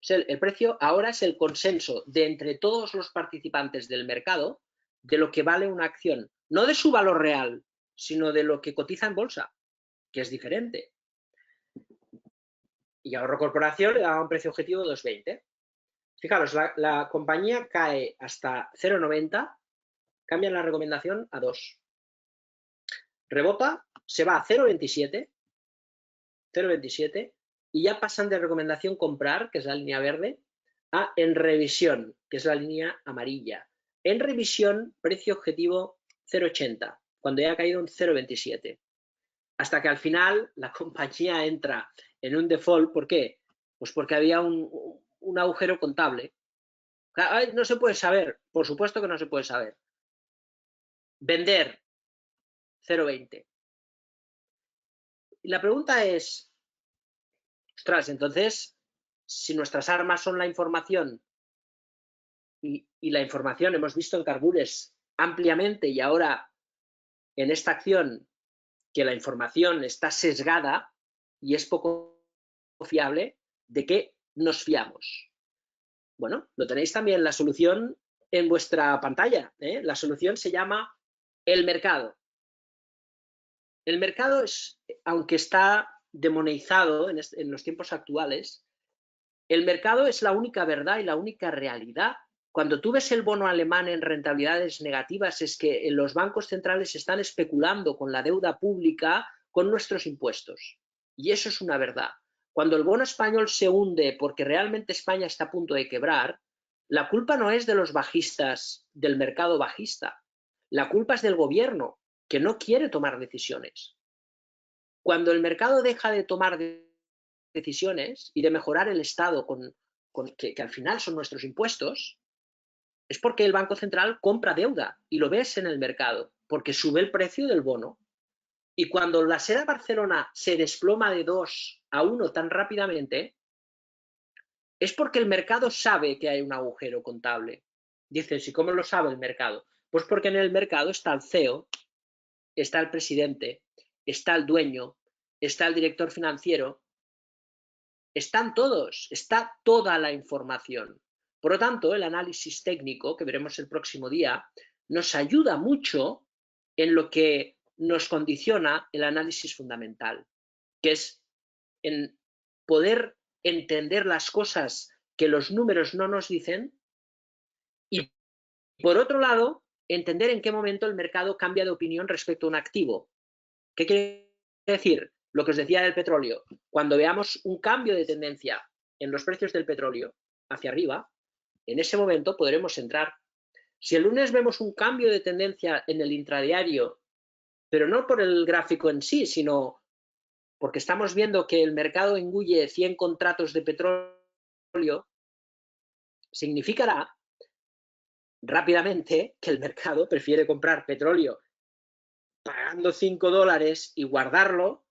El precio ahora es el consenso de entre todos los participantes del mercado de lo que vale una acción, no de su valor real, sino de lo que cotiza en bolsa, que es diferente. Y Ahorro Corporación le daba un precio objetivo de 2,20. Fijaros, la compañía cae hasta 0,90, cambian la recomendación a 2. Rebota, se va a 0,27 y ya pasan de recomendación comprar, que es la línea verde, a en revisión, que es la línea amarilla. En revisión, precio objetivo 0,80, cuando ya ha caído un 0,27. Hasta que al final la compañía entra en un default. ¿Por qué? Pues porque había un agujero contable. No se puede saber, por supuesto que no se puede saber. Vender 0,20. Y la pregunta es, ostras, entonces, si nuestras armas son la información y la información hemos visto en Carbures ampliamente y ahora en esta acción que la información está sesgada y es poco fiable, ¿de qué nos fiamos? Bueno, lo tenéis también la solución en vuestra pantalla, ¿eh? La solución se llama el mercado. El mercado es, aunque está demonizado en los tiempos actuales, el mercado es la única verdad y la única realidad. Cuando tú ves el bono alemán en rentabilidades negativas, es que los bancos centrales están especulando con la deuda pública con nuestros impuestos. Y eso es una verdad. Cuando el bono español se hunde porque realmente España está a punto de quebrar, la culpa no es de los bajistas del mercado bajista. La culpa es del gobierno, que no quiere tomar decisiones. Cuando el mercado deja de tomar decisiones y de mejorar el Estado que al final son nuestros impuestos, es porque el Banco Central compra deuda y lo ves en el mercado, porque sube el precio del bono. Y cuando la seda Barcelona se desploma de 2 a 1 tan rápidamente, es porque el mercado sabe que hay un agujero contable. Dices, ¿y cómo lo sabe el mercado? Pues porque en el mercado está el CEO, está el presidente, está el dueño, está el director financiero, están todos, está toda la información. Por lo tanto, el análisis técnico, que veremos el próximo día, nos ayuda mucho en lo que nos condiciona el análisis fundamental, que es en poder entender las cosas que los números no nos dicen y, por otro lado, entender en qué momento el mercado cambia de opinión respecto a un activo. ¿Qué quiere decir? Lo que os decía del petróleo. Cuando veamos un cambio de tendencia en los precios del petróleo hacia arriba, en ese momento podremos entrar. Si el lunes vemos un cambio de tendencia en el intradiario, pero no por el gráfico en sí, sino porque estamos viendo que el mercado engulle 100 contratos de petróleo, significará rápidamente que el mercado prefiere comprar petróleo pagando $5 y guardarlo,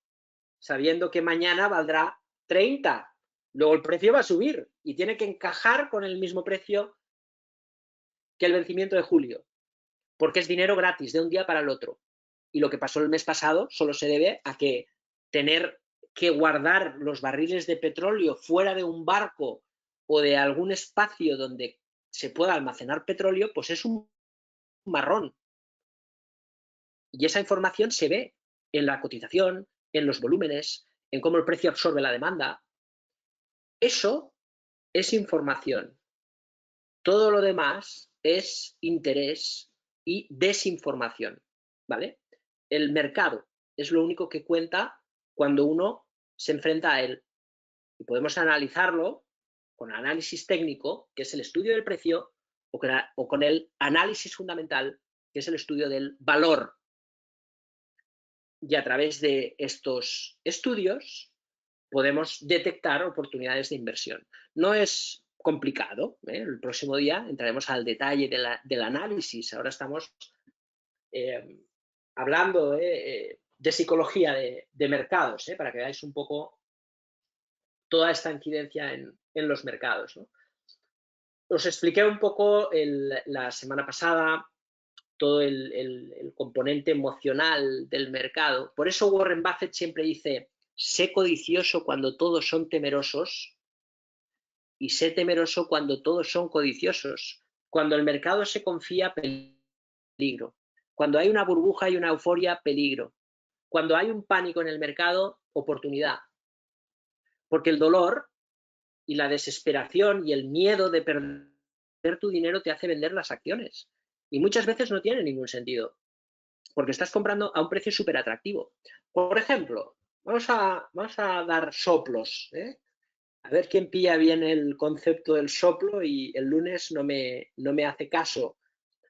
sabiendo que mañana valdrá 30. Luego el precio va a subir y tiene que encajar con el mismo precio que el vencimiento de julio, porque es dinero gratis de un día para el otro. Y lo que pasó el mes pasado solo se debe a que tener que guardar los barriles de petróleo fuera de un barco o de algún espacio donde se pueda almacenar petróleo, pues es un marrón. Y esa información se ve en la cotización, en los volúmenes, en cómo el precio absorbe la demanda. Eso es información. Todo lo demás es interés y desinformación, ¿vale? El mercado es lo único que cuenta cuando uno se enfrenta a él. Y podemos analizarlo con análisis técnico, que es el estudio del precio, o con el análisis fundamental, que es el estudio del valor. Y a través de estos estudios podemos detectar oportunidades de inversión. No es complicado, ¿eh? El próximo día entraremos al detalle del análisis. Ahora estamos hablando de psicología de mercados, para que veáis un poco toda esta incidencia en los mercados, ¿no? Os expliqué un poco la semana pasada todo el componente emocional del mercado. Por eso Warren Buffett siempre dice, sé codicioso cuando todos son temerosos y sé temeroso cuando todos son codiciosos. Cuando el mercado se confía, peligro. Cuando hay una burbuja y una euforia, peligro. Cuando hay un pánico en el mercado, oportunidad. Porque el dolor y la desesperación y el miedo de perder tu dinero te hace vender las acciones. Y muchas veces no tiene ningún sentido, porque estás comprando a un precio súper atractivo. Por ejemplo, vamos a dar soplos, ¿eh? A ver quién pilla bien el concepto del soplo y el lunes no me hace caso.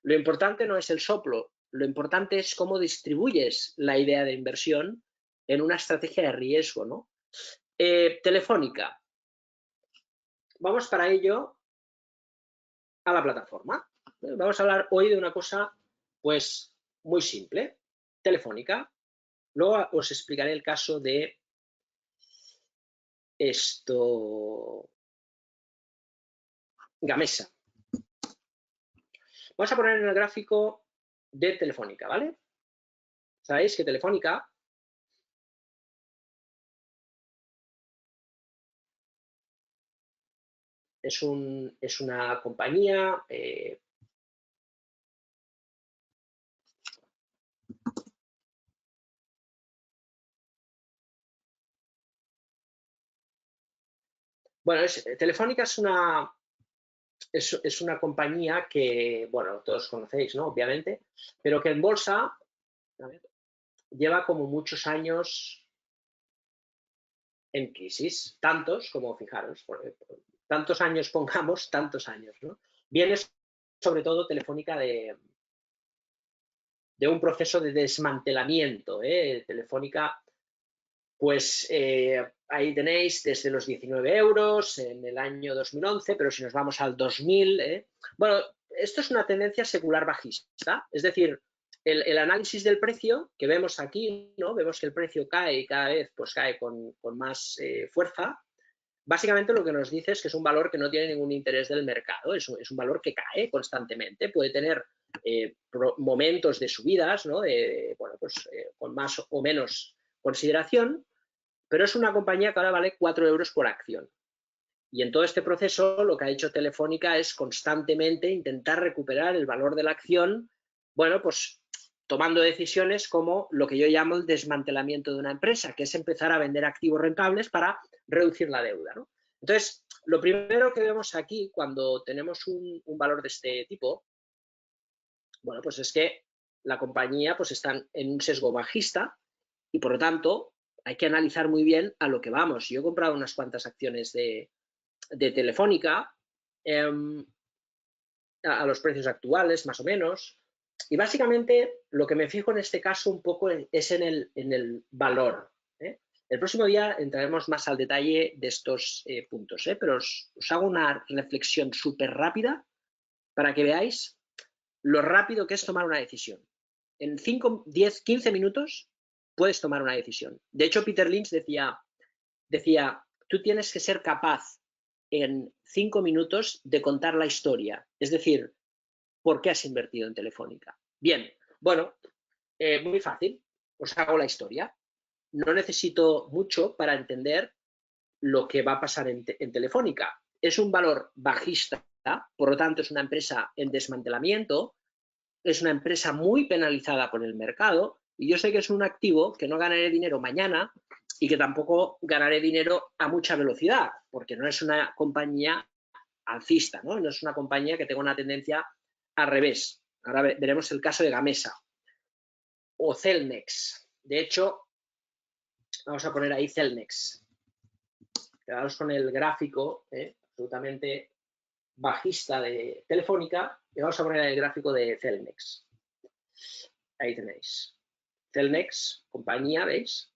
Lo importante no es el soplo, lo importante es cómo distribuyes la idea de inversión en una estrategia de riesgo, ¿no? Telefónica. Vamos para ello a la plataforma. Vamos a hablar hoy de una cosa, pues, muy simple. Telefónica. Luego os explicaré el caso de Gamesa. Vamos a poner en el gráfico de Telefónica, ¿vale? Sabéis que Telefónica es una compañía bueno, Telefónica es una compañía que, bueno, todos conocéis, ¿no? Obviamente, pero que en bolsa lleva como muchos años en crisis, tantos como, fijaros, tantos años pongamos, tantos años, ¿no? Viene sobre todo Telefónica de un proceso de desmantelamiento, Telefónica, pues ahí tenéis desde los 19 euros en el año 2011, pero si nos vamos al 2000, bueno, esto es una tendencia secular bajista, es decir, el análisis del precio que vemos aquí, ¿no? Vemos que el precio cae y cada vez pues cae con más fuerza. Básicamente lo que nos dice es que es un valor que no tiene ningún interés del mercado, es un valor que cae constantemente, puede tener momentos de subidas, ¿no? Bueno, pues, con más o menos consideración, pero es una compañía que ahora vale 4 euros por acción. Y en todo este proceso lo que ha hecho Telefónica es constantemente intentar recuperar el valor de la acción, bueno, pues tomando decisiones como lo que yo llamo el desmantelamiento de una empresa, que es empezar a vender activos rentables para reducir la deuda, ¿no? Entonces, lo primero que vemos aquí cuando tenemos un valor de este tipo, bueno, pues es que la compañía pues está en un sesgo bajista y por lo tanto hay que analizar muy bien a lo que vamos. Yo he comprado unas cuantas acciones de Telefónica a los precios actuales, más o menos, y básicamente lo que me fijo en este caso un poco es en el valor. El próximo día entraremos más al detalle de estos puntos, pero os hago una reflexión súper rápida para que veáis lo rápido que es tomar una decisión. En 5, 10, 15 minutos puedes tomar una decisión. De hecho, Peter Lynch decía, tú tienes que ser capaz en 5 minutos de contar la historia. Es decir, ¿por qué has invertido en Telefónica? Bien, bueno, muy fácil, os hago la historia. No necesito mucho para entender lo que va a pasar en Telefónica. Es un valor bajista, por lo tanto es una empresa en desmantelamiento, es una empresa muy penalizada por el mercado y yo sé que es un activo que no ganaré dinero mañana y que tampoco ganaré dinero a mucha velocidad, porque no es una compañía alcista, ¿no? No es una compañía que tenga una tendencia al revés. Ahora veremos el caso de Gamesa o Celnex. De hecho, vamos a poner ahí Celnex. Quedaros con el gráfico absolutamente bajista de Telefónica y vamos a poner el gráfico de Celnex. Ahí tenéis. Celnex, compañía, ¿veis?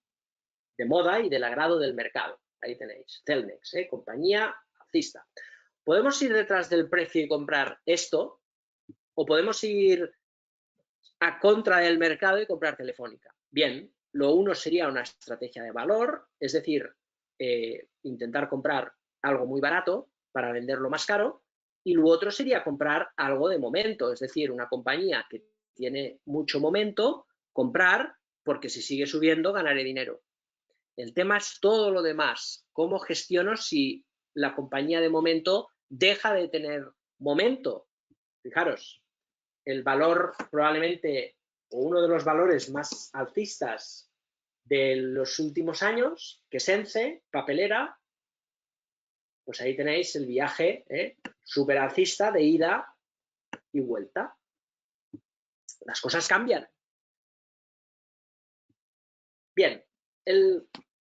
De moda y del agrado del mercado. Ahí tenéis. Celnex, compañía alcista. Podemos ir detrás del precio y comprar esto, o podemos ir a contra del mercado y comprar Telefónica. Bien, lo uno sería una estrategia de valor, es decir, intentar comprar algo muy barato para venderlo más caro, y lo otro sería comprar algo de momento, es decir, una compañía que tiene mucho momento, comprar, porque si sigue subiendo ganaré dinero. El tema es todo lo demás, cómo gestiono si la compañía de momento deja de tener momento. Fijaros, el valor probablemente, o uno de los valores más alcistas de los últimos años, que es ENCE, papelera, pues ahí tenéis el viaje súper alcista de ida y vuelta. Las cosas cambian. Bien,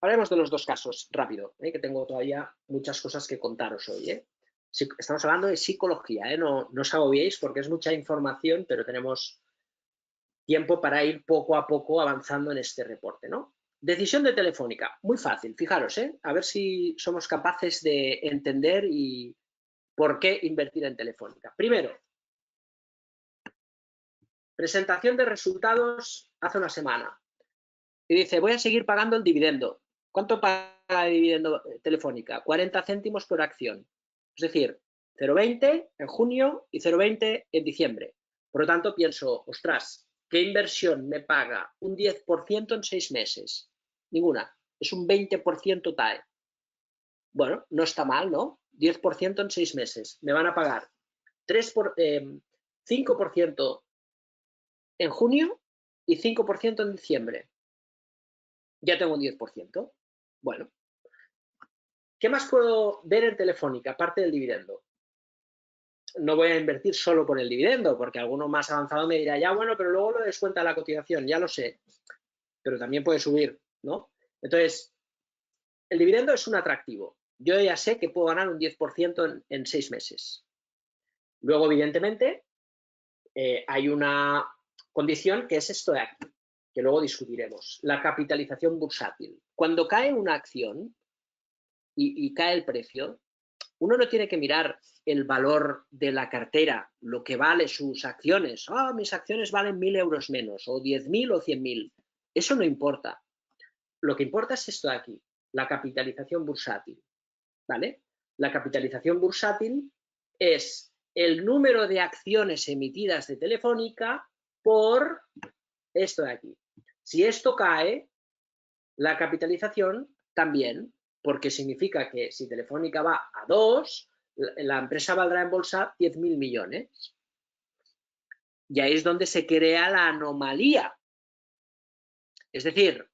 hablaremos de los dos casos rápido, que tengo todavía muchas cosas que contaros hoy. Estamos hablando de psicología, ¿eh? No os agobiéis porque es mucha información, pero tenemos tiempo para ir poco a poco avanzando en este reporte, ¿no? Decisión de Telefónica, muy fácil, fijaros, a ver si somos capaces de entender y por qué invertir en Telefónica. Primero, presentación de resultados hace una semana y dice, voy a seguir pagando el dividendo. ¿Cuánto paga el dividendo Telefónica? 40 céntimos por acción, es decir, 0,20 en junio y 0,20 en diciembre. Por lo tanto, pienso, ostras, ¿qué inversión me paga un 10% en 6 meses? Ninguna, es un 20% TAE. Bueno, no está mal, ¿no? 10% en 6 meses. Me van a pagar 5% en junio y 5% en diciembre. Ya tengo un 10%. Bueno, ¿qué más puedo ver en Telefónica, aparte del dividendo? No voy a invertir solo por el dividendo, porque alguno más avanzado me dirá, ya bueno, pero luego lo descuenta la cotización, ya lo sé, pero también puede subir, ¿no? Entonces, el dividendo es un atractivo. Yo ya sé que puedo ganar un 10% en 6 meses. Luego, evidentemente, hay una condición que es esto de aquí, que luego discutiremos, la capitalización bursátil. Cuando cae una acción y cae el precio, uno no tiene que mirar el valor de la cartera, lo que vale sus acciones. Mis acciones valen 1.000 euros menos, o 10.000 o 100.000. Eso no importa. Lo que importa es esto de aquí, la capitalización bursátil, ¿vale? La capitalización bursátil es el número de acciones emitidas de Telefónica por esto de aquí. Si esto cae, la capitalización también, porque significa que si Telefónica va a 2, la empresa valdrá en bolsa 10.000 millones. Y ahí es donde se crea la anomalía. Es decir,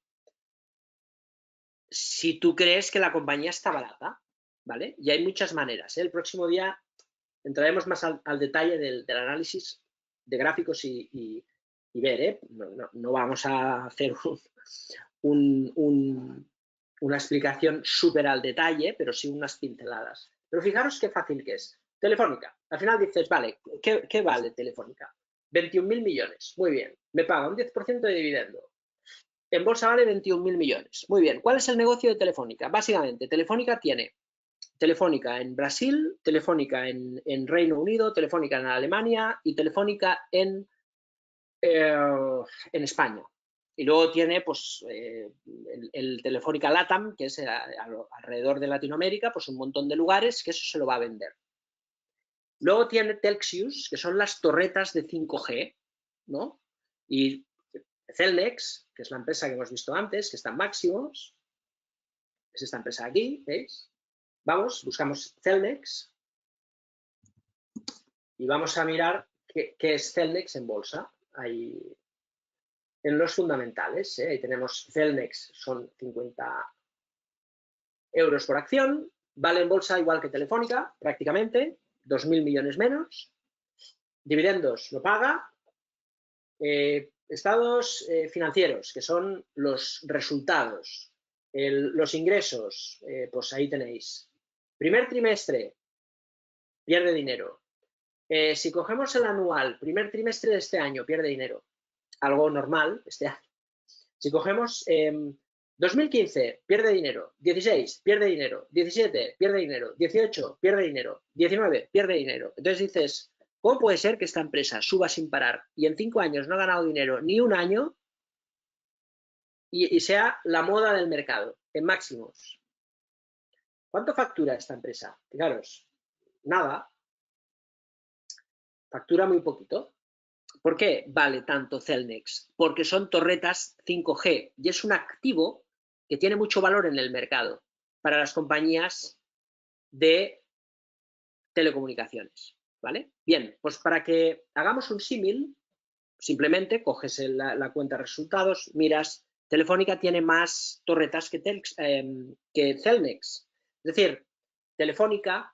si tú crees que la compañía está barata, ¿vale? Y hay muchas maneras, ¿eh? El próximo día entraremos más al detalle del análisis de gráficos y ver, ¿eh? No vamos a hacer una explicación súper al detalle, pero sí unas pinceladas. Pero fijaros qué fácil que es. Telefónica. Al final dices, vale, ¿qué vale Telefónica? 21.000 millones. Muy bien. Me paga un 10% de dividendo. En bolsa vale 21.000 millones. Muy bien. ¿Cuál es el negocio de Telefónica? Básicamente, Telefónica tiene Telefónica en Brasil, Telefónica en Reino Unido, Telefónica en Alemania y Telefónica en España. Y luego tiene pues, el Telefónica LATAM, que es alrededor de Latinoamérica, pues un montón de lugares que eso se lo va a vender. Luego tiene Telxius, que son las torretas de 5G, ¿no? Y Cellnex, que es la empresa que hemos visto antes, que está en máximos, es esta empresa aquí, ¿veis? Vamos, buscamos Cellnex y vamos a mirar qué es Cellnex en bolsa. Ahí, en los fundamentales, ahí tenemos Cellnex, son 50 euros por acción, vale en bolsa igual que Telefónica, prácticamente, 2.000 millones menos, dividendos no paga, estados financieros, que son los resultados, los ingresos, pues ahí tenéis. Primer trimestre, pierde dinero. Si cogemos el anual, primer trimestre de este año, pierde dinero. Algo normal este año. Si cogemos 2015, pierde dinero. 16, pierde dinero. 17, pierde dinero. 18, pierde dinero. 19, pierde dinero. Entonces dices, ¿cómo puede ser que esta empresa suba sin parar y en 5 años no ha ganado dinero ni un año y sea la moda del mercado, en máximos? ¿Cuánto factura esta empresa? Fijaros, nada. Factura muy poquito. ¿Por qué vale tanto Cellnex? Porque son torretas 5G y es un activo que tiene mucho valor en el mercado para las compañías de telecomunicaciones, ¿vale? Bien, pues para que hagamos un símil, simplemente coges la cuenta de resultados, miras, Telefónica tiene más torretas que Cellnex. Es decir, Telefónica,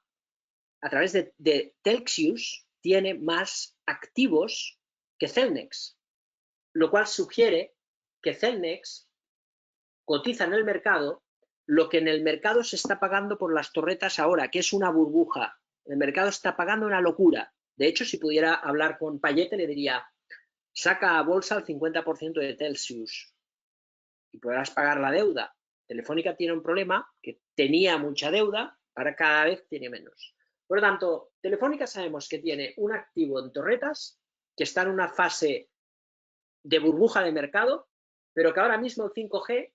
a través de Telxius, tiene más activos que Cellnex, lo cual sugiere que Cellnex cotiza en el mercado lo que en el mercado se está pagando por las torretas ahora, que es una burbuja. El mercado está pagando una locura. De hecho, si pudiera hablar con Payete, le diría, saca a bolsa el 50% de Telxius y podrás pagar la deuda. Telefónica tiene un problema, que tenía mucha deuda, ahora cada vez tiene menos. Por lo tanto, Telefónica sabemos que tiene un activo en torretas, que está en una fase de burbuja de mercado, pero que ahora mismo el 5G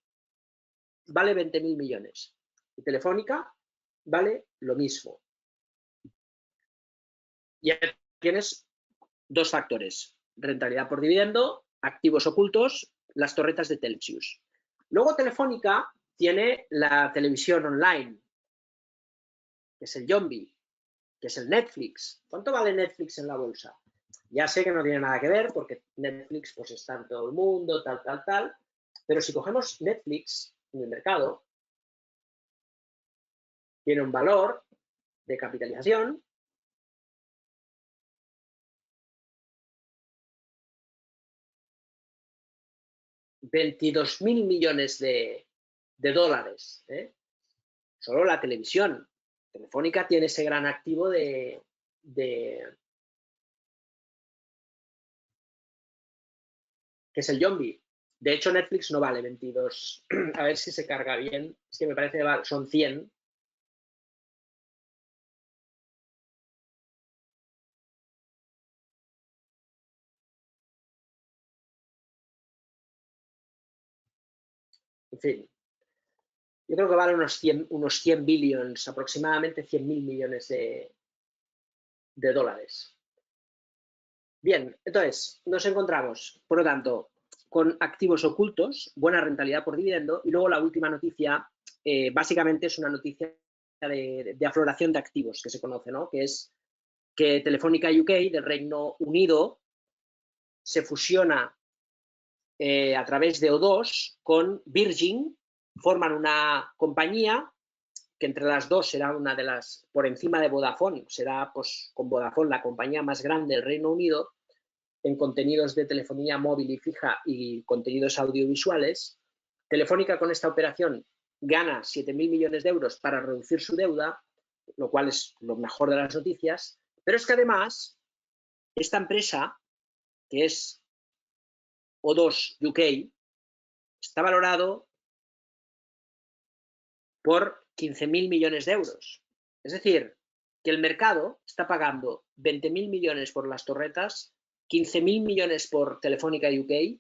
vale 20.000 millones. Y Telefónica vale lo mismo. Y aquí tienes dos factores: rentabilidad por dividendo, activos ocultos, las torretas de Telxius. Luego Telefónica tiene la televisión online, que es el Yombi, que es el Netflix. ¿Cuánto vale Netflix en la bolsa? Ya sé que no tiene nada que ver porque Netflix pues está en todo el mundo, tal, pero si cogemos Netflix en el mercado, tiene un valor de capitalización $22.000 millones de dólares, ¿eh? Solo la televisión. Telefónica tiene ese gran activo que es el Yombi. De hecho, Netflix no vale 22. A ver si se carga bien. Es que me parece que son 100. En fin, yo creo que vale unos 100 billions, aproximadamente 100.000 millones de dólares. Bien, entonces nos encontramos, por lo tanto, con activos ocultos, buena rentabilidad por dividendo, y luego la última noticia, básicamente es una noticia de afloración de activos que se conoce, ¿no? Que es que Telefónica UK del Reino Unido se fusiona a través de O2 con Virgin, forman una compañía que entre las dos será una de las, por encima de Vodafone, será pues con Vodafone la compañía más grande del Reino Unido en contenidos de telefonía móvil y fija y contenidos audiovisuales. Telefónica con esta operación gana 7.000 millones de euros para reducir su deuda, lo cual es lo mejor de las noticias, pero es que además esta empresa, que es O2 UK, está valorado por 15.000 millones de euros. Es decir, que el mercado está pagando 20.000 millones por las torretas, 15.000 millones por Telefónica UK,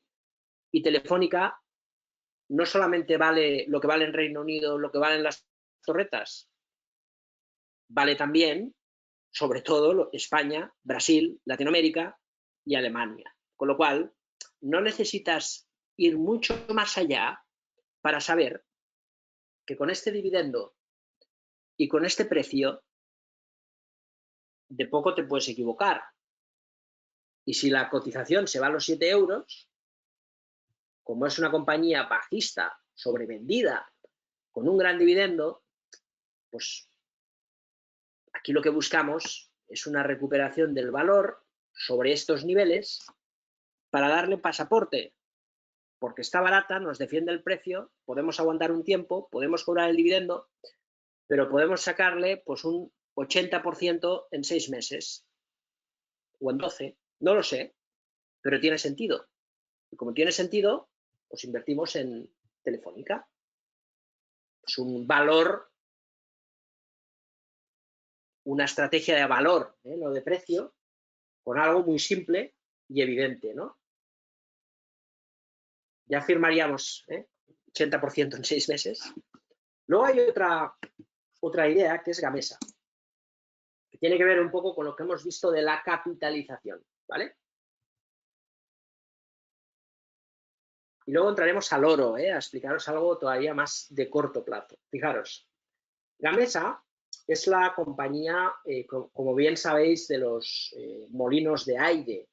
y Telefónica no solamente vale lo que vale en Reino Unido, lo que valen las torretas, vale también, sobre todo, España, Brasil, Latinoamérica y Alemania. Con lo cual, no necesitas ir mucho más allá para saber que con este dividendo y con este precio, de poco te puedes equivocar. Y si la cotización se va a los 7 euros, como es una compañía bajista, sobrevendida, con un gran dividendo, pues aquí lo que buscamos es una recuperación del valor sobre estos niveles para darle pasaporte, porque está barata, nos defiende el precio, podemos aguantar un tiempo, podemos cobrar el dividendo, pero podemos sacarle pues un 80% en 6 meses o en 12, no lo sé, pero tiene sentido. Y como tiene sentido, pues invertimos en Telefónica. Es un valor, una estrategia de valor, no de precio, con algo muy simple y evidente, ¿no? Ya firmaríamos 80% en 6 meses. Luego hay otra idea que es Gamesa, que tiene que ver un poco con lo que hemos visto de la capitalización, ¿vale? Y luego entraremos al oro, a explicaros algo todavía más de corto plazo. Fijaros, Gamesa es la compañía, como bien sabéis, de los molinos de aire.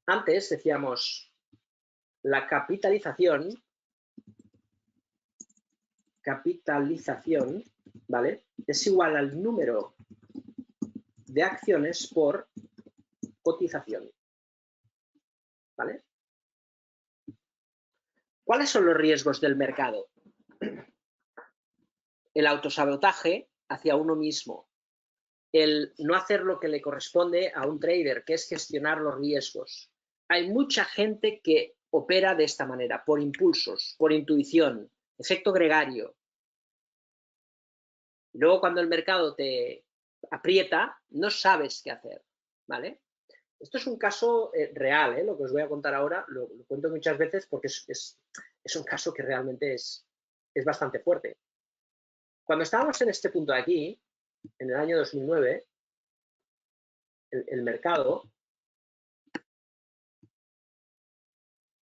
Antes decíamos, la capitalización, ¿vale? Es igual al número de acciones por cotización, ¿vale? ¿Cuáles son los riesgos del mercado? el autosabotaje hacia uno mismo, el no hacer lo que le corresponde a un trader, que es gestionar los riesgos. Hay mucha gente que opera de esta manera, por impulsos, por intuición, efecto gregario. Luego, cuando el mercado te aprieta, no sabes qué hacer, ¿vale? Esto es un caso real, lo que os voy a contar ahora, lo cuento muchas veces porque es un caso que realmente es bastante fuerte. Cuando estábamos en este punto de aquí, en el año 2009, el mercado,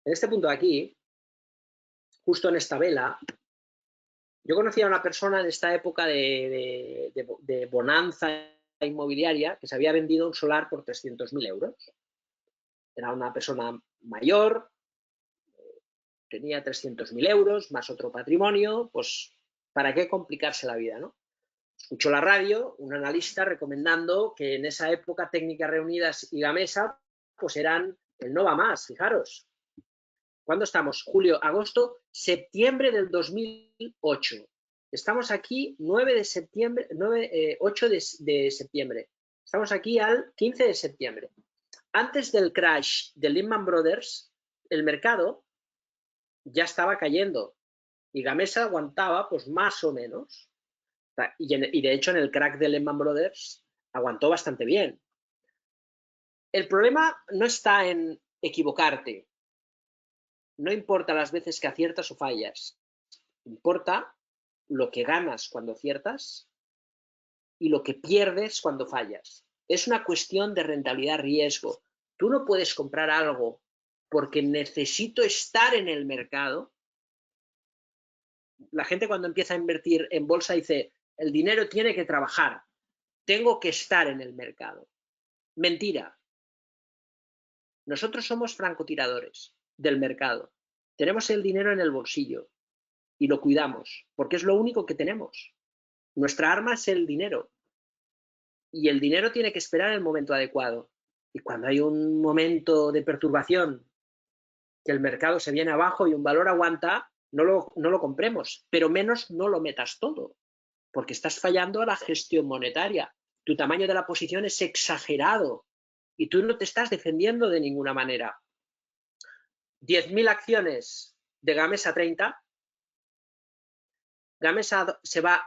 en este punto de aquí, justo en esta vela, yo conocí a una persona en esta época de bonanza inmobiliaria que se había vendido un solar por 300.000 euros. Era una persona mayor, tenía 300.000 euros, más otro patrimonio, pues ¿para qué complicarse la vida, no? Escuchó la radio, un analista recomendando que en esa época Técnicas Reunidas y Gamesa pues eran el no va más, fijaros. ¿Cuándo estamos? Julio, agosto, septiembre del 2008. Estamos aquí 9 de septiembre, 8 de septiembre. Estamos aquí al 15 de septiembre. Antes del crash de Lehman Brothers, el mercado ya estaba cayendo y Gamesa aguantaba pues más o menos. Y de hecho en el crack de Lehman Brothers aguantó bastante bien. El problema no está en equivocarte. No importa las veces que aciertas o fallas. Importa lo que ganas cuando aciertas y lo que pierdes cuando fallas. Es una cuestión de rentabilidad-riesgo. Tú no puedes comprar algo porque necesito estar en el mercado. La gente cuando empieza a invertir en bolsa dice, el dinero tiene que trabajar, tengo que estar en el mercado. Mentira. Nosotros somos francotiradores del mercado. Tenemos el dinero en el bolsillo y lo cuidamos porque es lo único que tenemos. Nuestra arma es el dinero y el dinero tiene que esperar el momento adecuado. Y cuando hay un momento de perturbación, que el mercado se viene abajo y un valor aguanta, no lo compremos, pero menos no lo metas todo, porque estás fallando a la gestión monetaria. Tu tamaño de la posición es exagerado y tú no te estás defendiendo de ninguna manera. 10.000 acciones de Gamesa 30, Gamesa se va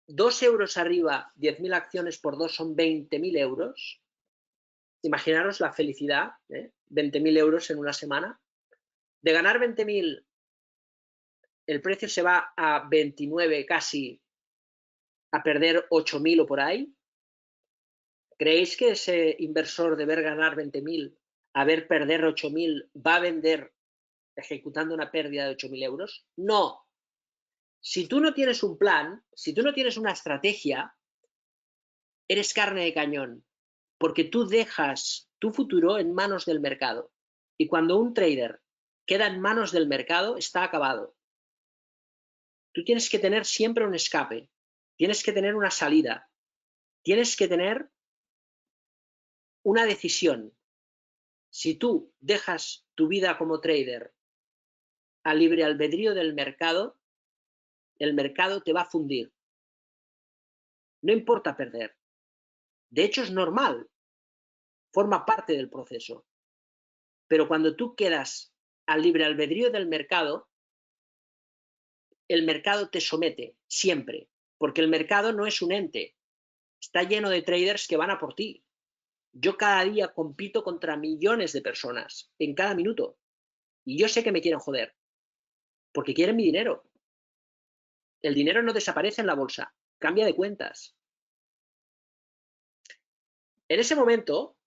2 euros arriba, 10.000 acciones por 2 son 20.000 euros. Imaginaros la felicidad, 20.000 euros en una semana. De ganar 20.000, el precio se va a 29 casi, a perder 8.000 o por ahí. ¿Creéis que ese inversor de ver ganar 20.000 a ver perder 8.000 va a vender ejecutando una pérdida de 8.000 euros? No. Si tú no tienes un plan, si tú no tienes una estrategia, eres carne de cañón, porque tú dejas tu futuro en manos del mercado. Y cuando un trader queda en manos del mercado, está acabado. Tú tienes que tener siempre un escape, tienes que tener una salida, tienes que tener una decisión. Si tú dejas tu vida como trader al libre albedrío del mercado, el mercado te va a fundir. No importa perder. De hecho, es normal. Forma parte del proceso. Pero cuando tú quedas al libre albedrío del mercado, el mercado te somete siempre. Porque el mercado no es un ente. Está lleno de traders que van a por ti. Yo cada día compito contra millones de personas en cada minuto. Y yo sé que me quieren joder. Porque quieren mi dinero. El dinero no desaparece en la bolsa. Cambia de cuentas. En ese momento,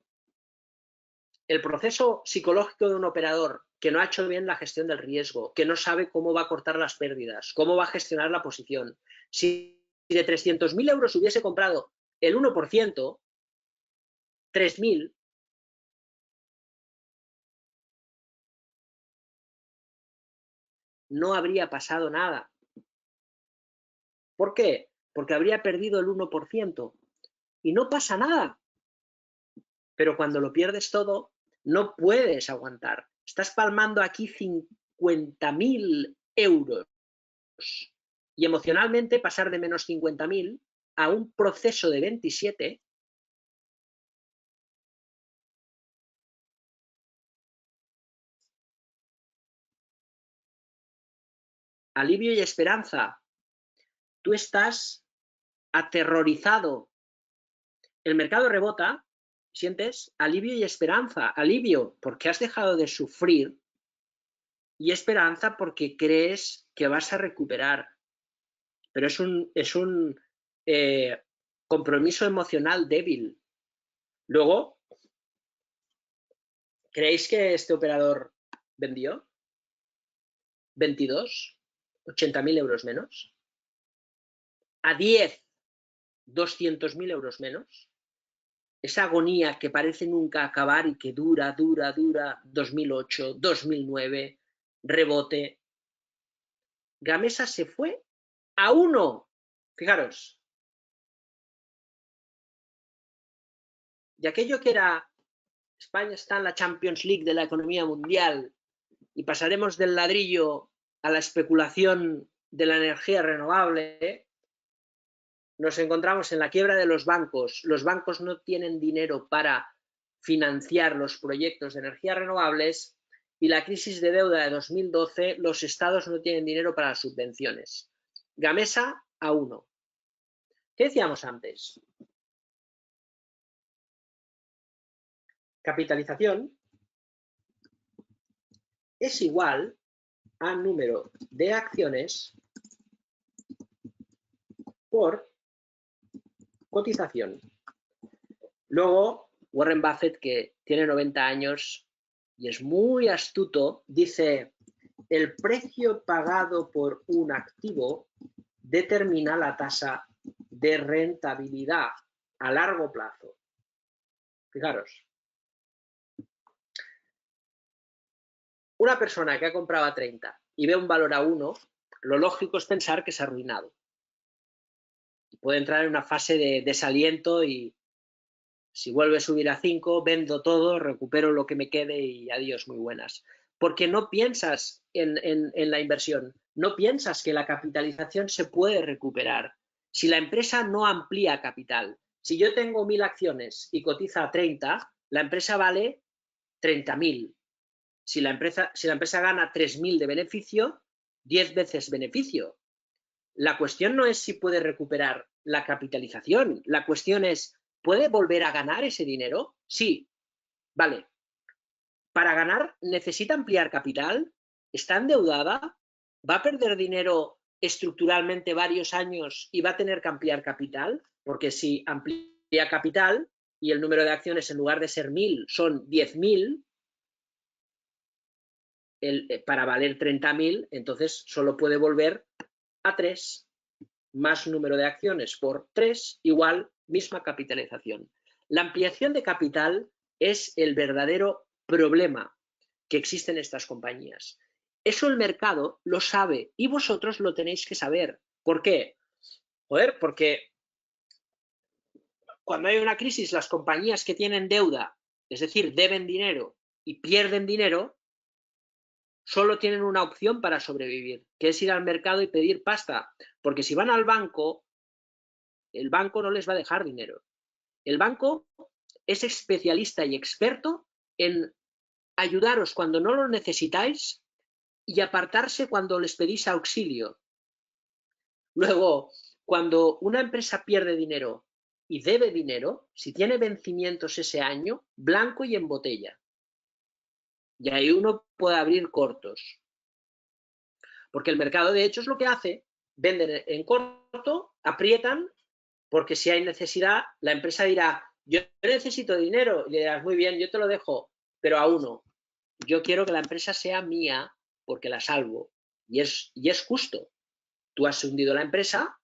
el proceso psicológico de un operador que no ha hecho bien la gestión del riesgo, que no sabe cómo va a cortar las pérdidas, cómo va a gestionar la posición. Si de 300.000 euros hubiese comprado el 1%, 3.000, no habría pasado nada. ¿Por qué? Porque habría perdido el 1% y no pasa nada. Pero cuando lo pierdes todo, no puedes aguantar. Estás palmando aquí 50.000 euros. y emocionalmente pasar de menos 50.000 a un proceso de 27, alivio y esperanza. Tú estás aterrorizado. El mercado rebota, sientes alivio y esperanza. Alivio porque has dejado de sufrir y esperanza porque crees que vas a recuperar. Pero es un compromiso emocional débil. Luego, ¿creéis que este operador vendió? 22, 80.000 euros menos. A 10, 200.000 euros menos. Esa agonía que parece nunca acabar y que dura, 2008, 2009, rebote. Gamesa se fue a 1. Fijaros. De aquello que era España está en la Champions League de la economía mundial y pasaremos del ladrillo a la especulación de la energía renovable, nos encontramos en la quiebra de los bancos. Los bancos no tienen dinero para financiar los proyectos de energías renovables y la crisis de deuda de 2012, los estados no tienen dinero para las subvenciones. Gamesa a 1. ¿Qué decíamos antes? Capitalización es igual al número de acciones por cotización. Luego, Warren Buffett, que tiene 90 años y es muy astuto, dice: el precio pagado por un activo determina la tasa de rentabilidad a largo plazo. Fijaros, una persona que ha comprado a 30 y ve un valor a 1, lo lógico es pensar que se ha arruinado. Puede entrar en una fase de desaliento y si vuelve a subir a 5, vendo todo, recupero lo que me quede y adiós, muy buenas. Porque no piensas en la inversión, no piensas que la capitalización se puede recuperar. Si la empresa no amplía capital, si yo tengo 1.000 acciones y cotiza a 30, la empresa vale 30.000. Si la empresa gana 3.000 de beneficio, 10 veces beneficio. La cuestión no es si puede recuperar la capitalización, la cuestión es, ¿puede volver a ganar ese dinero? Sí, vale. Para ganar necesita ampliar capital, está endeudada, va a perder dinero estructuralmente varios años y va a tener que ampliar capital, porque si amplía capital y el número de acciones en lugar de ser 1.000 son 10.000, para valer 30.000, entonces solo puede volver a 3. Más número de acciones por 3 igual misma capitalización. La ampliación de capital es el verdadero problema que existe en estas compañías. Eso el mercado lo sabe y vosotros lo tenéis que saber. ¿Por qué? Joder, porque cuando hay una crisis, las compañías que tienen deuda, es decir, deben dinero y pierden dinero, solo tienen una opción para sobrevivir, que es ir al mercado y pedir pasta. Porque si van al banco, el banco no les va a dejar dinero. El banco es especialista y experto en ayudaros cuando no lo necesitáis y apartarse cuando les pedís auxilio. Luego, cuando una empresa pierde dinero y debe dinero, si tiene vencimientos ese año, blanco y en botella. Y ahí uno puede abrir cortos. Porque el mercado, de hecho, es lo que hace. Venden en corto, aprietan, porque si hay necesidad, la empresa dirá: yo necesito dinero, y le dirás: muy bien, yo te lo dejo, pero a 1. Yo quiero que la empresa sea mía porque la salvo. Y es justo. Tú has hundido la empresa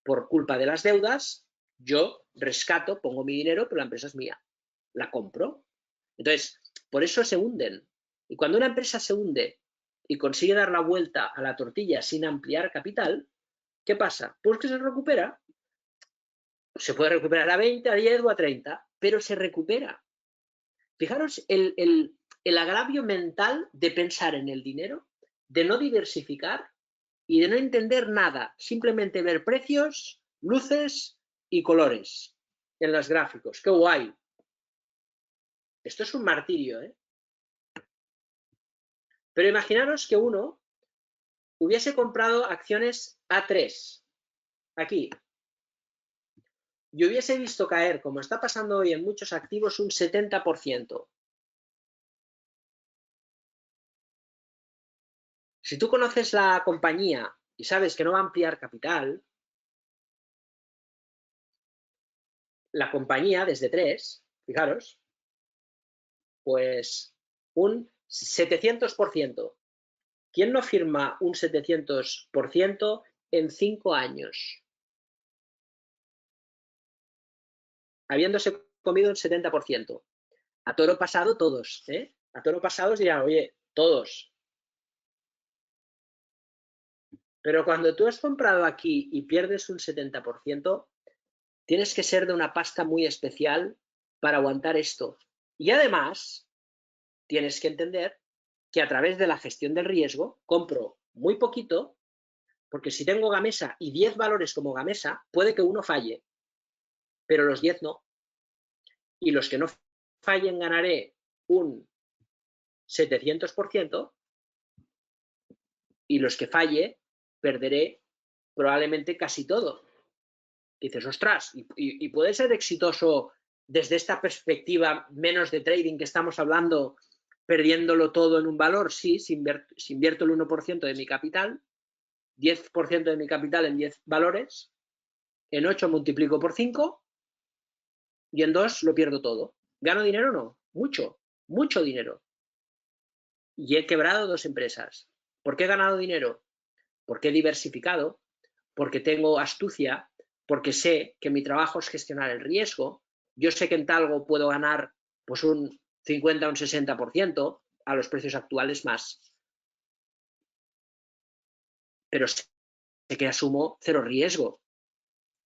por culpa de las deudas, yo rescato, pongo mi dinero, pero la empresa es mía. La compro. Entonces, por eso se hunden. Y cuando una empresa se hunde y consigue dar la vuelta a la tortilla sin ampliar capital, ¿qué pasa? Pues que se recupera. Se puede recuperar a 20, a 10 o a 30, pero se recupera. Fijaros el agravio mental de pensar en el dinero, de no diversificar y de no entender nada, simplemente ver precios, luces y colores en los gráficos. ¡Qué guay! Esto es un martirio, ¿eh? Pero imaginaros que uno hubiese comprado acciones A3, aquí, y hubiese visto caer, como está pasando hoy en muchos activos, un 70%. Si tú conoces la compañía y sabes que no va a ampliar capital, la compañía desde 3, fijaros, pues un 700%. ¿Quién no firma un 700% en 5 años? Habiéndose comido un 70%. A toro pasado todos, ¿eh? A toro pasado dirán, oye, todos. Pero cuando tú has comprado aquí y pierdes un 70%, tienes que ser de una pasta muy especial para aguantar esto. Y además, tienes que entender que a través de la gestión del riesgo compro muy poquito, porque si tengo Gamesa y 10 valores como Gamesa, puede que uno falle, pero los 10 no. Y los que no fallen ganaré un 700% y los que falle perderé probablemente casi todo. Dices, ostras, y puede ser exitoso desde esta perspectiva menos de trading que estamos hablando, perdiéndolo todo en un valor. Sí, si invierto el 1% de mi capital, 10% de mi capital en 10 valores, en 8 multiplico por 5 y en 2 lo pierdo todo. ¿Gano dinero o no? Mucho, mucho dinero. Y he quebrado 2 empresas. ¿Por qué he ganado dinero? Porque he diversificado, porque tengo astucia, porque sé que mi trabajo es gestionar el riesgo. Yo sé que en Talgo puedo ganar pues un 50 o un 60%, a los precios actuales más. Pero sé que asumo cero riesgo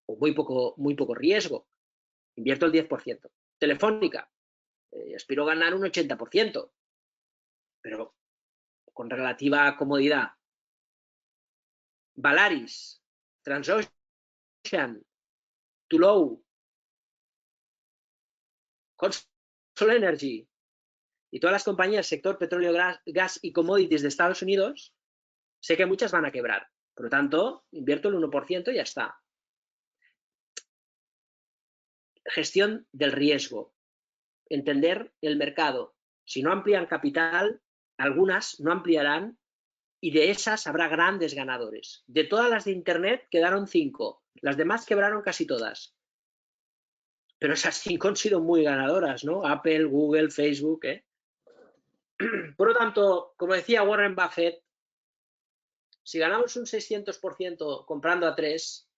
o muy poco riesgo. Invierto el 10%. Telefónica, aspiro a ganar un 80%, pero con relativa comodidad. Valaris, Transocean, Tullow, Consol Energy y todas las compañías del sector petróleo, gas y commodities de Estados Unidos, sé que muchas van a quebrar. Por lo tanto, invierto el 1% y ya está. Gestión del riesgo. Entender el mercado. Si no amplían capital, algunas no ampliarán y de esas habrá grandes ganadores. De todas las de Internet quedaron 5. Las demás quebraron casi todas. Pero esas 5 han sido muy ganadoras, ¿no? Apple, Google, Facebook, ¿eh? Por lo tanto, como decía Warren Buffett, si ganamos un 600% comprando a 3,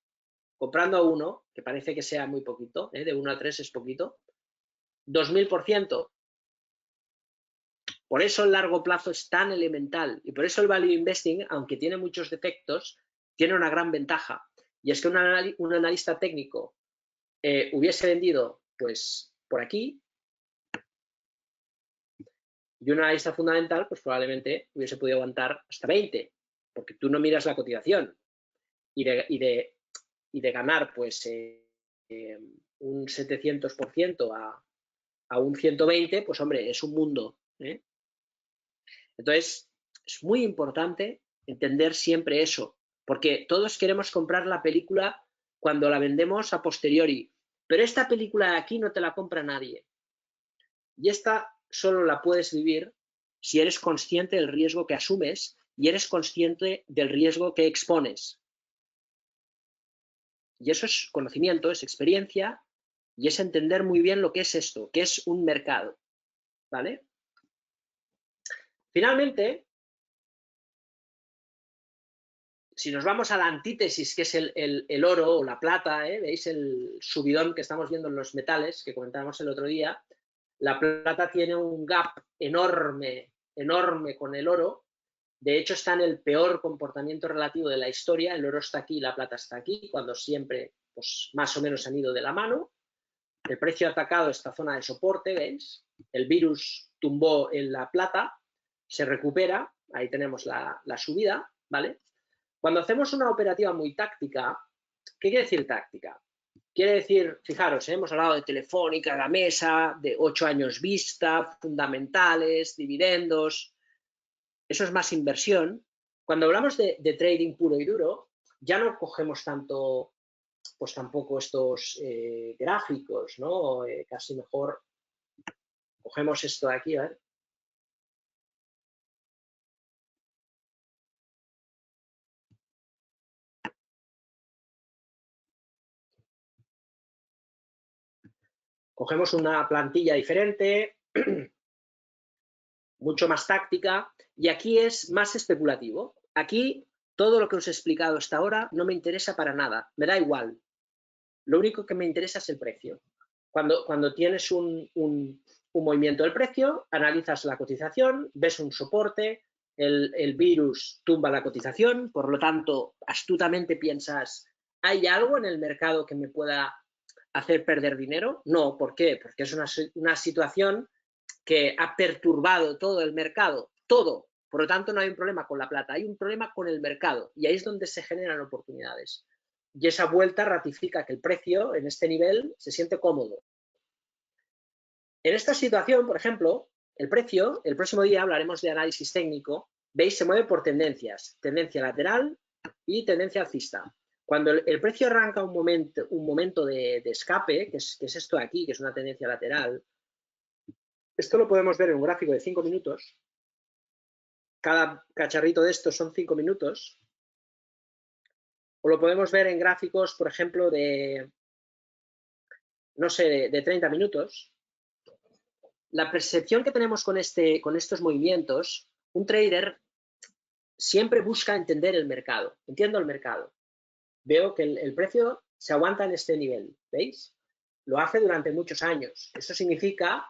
comprando a 1, que parece que sea muy poquito, de 1 a 3 es poquito, 2000%. Por eso el largo plazo es tan elemental y por eso el value investing, aunque tiene muchos defectos, tiene una gran ventaja. Y es que un analista técnico hubiese vendido pues por aquí y un analista fundamental pues probablemente hubiese podido aguantar hasta 20, porque tú no miras la cotización y de ganar pues un 700% a un 120, pues hombre, es un mundo, ¿eh? Entonces, es muy importante entender siempre eso, porque todos queremos comprar la película cuando la vendemos a posteriori, pero esta película de aquí no te la compra nadie. Y esta solo la puedes vivir si eres consciente del riesgo que asumes y eres consciente del riesgo que expones. Y eso es conocimiento, es experiencia y es entender muy bien lo que es esto, que es un mercado, ¿vale? Finalmente, si nos vamos a la antítesis, que es el oro o la plata, ¿veis el subidón que estamos viendo en los metales que comentábamos el otro día? La plata tiene un gap enorme, enorme con el oro. De hecho, está en el peor comportamiento relativo de la historia. El oro está aquí, la plata está aquí, cuando siempre pues, más o menos han ido de la mano. El precio ha atacado esta zona de soporte, ¿veis? El virus tumbó en la plata, se recupera, ahí tenemos la subida, ¿vale? Cuando hacemos una operativa muy táctica, ¿qué quiere decir táctica? Quiere decir, fijaros, hemos hablado de Telefónica, Gamesa, de 8 años vista, fundamentales, dividendos. Eso es más inversión. Cuando hablamos de trading puro y duro, ya no cogemos tanto, pues tampoco estos gráficos, ¿no? Casi mejor cogemos esto de aquí, ¿vale? Cogemos una plantilla diferente, mucho más táctica, y aquí es más especulativo. Aquí todo lo que os he explicado hasta ahora no me interesa para nada, me da igual. Lo único que me interesa es el precio. Cuando tienes un movimiento del precio, analizas la cotización, ves un soporte, el virus tumba la cotización, por lo tanto, astutamente piensas, ¿hay algo en el mercado que me pueda hacer perder dinero? No, ¿por qué? Porque es una situación que ha perturbado todo el mercado, todo. Por lo tanto, no hay un problema con la plata, hay un problema con el mercado y ahí es donde se generan oportunidades. Y esa vuelta ratifica que el precio en este nivel se siente cómodo. En esta situación, por ejemplo, el precio, el próximo día hablaremos de análisis técnico, veis, se mueve por tendencias, tendencia lateral y tendencia alcista. Cuando el precio arranca un momento de escape, que es esto de aquí, que es una tendencia lateral, esto lo podemos ver en un gráfico de 5 minutos. Cada cacharrito de estos son 5 minutos. O lo podemos ver en gráficos, por ejemplo, de, no sé, de 30 minutos. La percepción que tenemos con estos movimientos, un trader siempre busca entender el mercado. Entiendo el mercado. Veo que el precio se aguanta en este nivel, ¿veis? Lo hace durante muchos años. Eso significa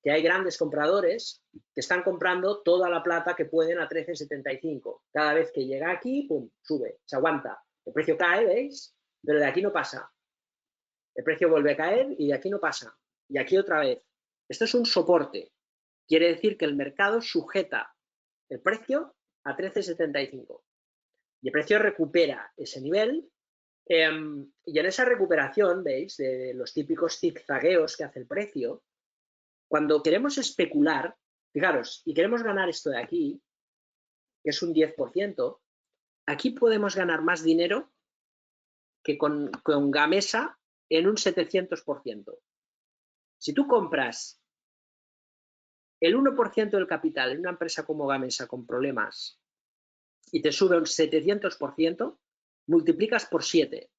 que hay grandes compradores que están comprando toda la plata que pueden a 13,75. Cada vez que llega aquí, pum, sube, se aguanta. El precio cae, ¿veis? Pero de aquí no pasa. El precio vuelve a caer y de aquí no pasa. Y aquí otra vez. Esto es un soporte. Quiere decir que el mercado sujeta el precio a 13,75. Y el precio recupera ese nivel. Y en esa recuperación, ¿veis? De los típicos zigzagueos que hace el precio, cuando queremos especular, fijaros, y queremos ganar esto de aquí, que es un 10%, aquí podemos ganar más dinero que con Gamesa en un 700%. Si tú compras el 1% del capital en una empresa como Gamesa con problemas y te sube un 700%, multiplicas por 7.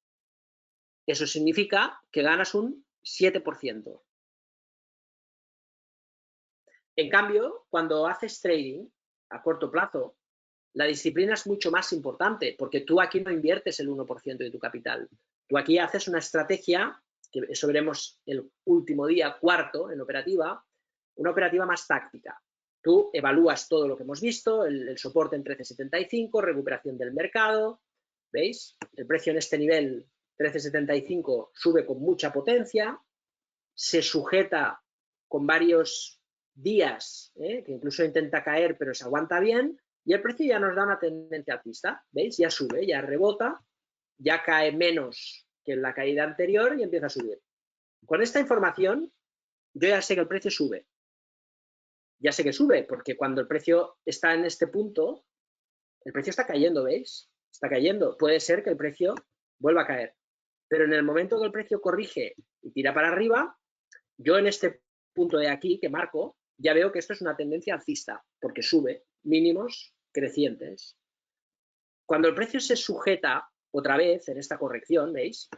Eso significa que ganas un 7%. En cambio, cuando haces trading a corto plazo, la disciplina es mucho más importante porque tú aquí no inviertes el 1% de tu capital. Tú aquí haces una estrategia, que eso veremos el último día, cuarto, en operativa, una operativa más táctica. Tú evalúas todo lo que hemos visto, el soporte en 13,75, recuperación del mercado, ¿veis? El precio en este nivel 13,75 sube con mucha potencia, se sujeta con varios días, que incluso intenta caer pero se aguanta bien, y el precio ya nos da una tendencia alcista, ¿veis? Ya sube, ya rebota, ya cae menos que en la caída anterior y empieza a subir. Con esta información, yo ya sé que el precio sube. Ya sé que sube, porque cuando el precio está en este punto, el precio está cayendo, ¿veis? Está cayendo. Puede ser que el precio vuelva a caer. Pero en el momento que el precio corrige y tira para arriba, yo en este punto de aquí que marco, ya veo que esto es una tendencia alcista, porque sube mínimos crecientes. Cuando el precio se sujeta otra vez en esta corrección, ¿veis?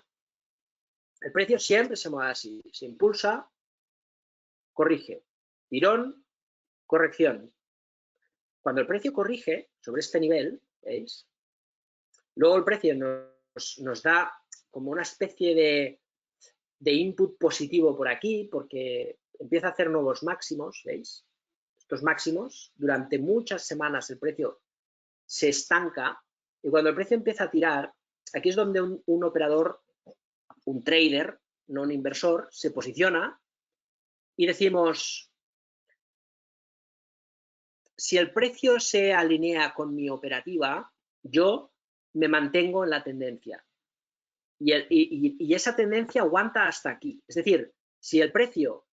El precio siempre se mueve así, se impulsa, corrige, tirón, corrección. Cuando el precio corrige sobre este nivel, ¿veis? Luego el precio nos da como una especie de input positivo por aquí, porque empieza a hacer nuevos máximos, ¿veis? Estos máximos, durante muchas semanas el precio se estanca y cuando el precio empieza a tirar, aquí es donde un operador, un trader, no un inversor, se posiciona y decimos, si el precio se alinea con mi operativa, yo me mantengo en la tendencia. Y esa tendencia aguanta hasta aquí. Es decir, si el precio,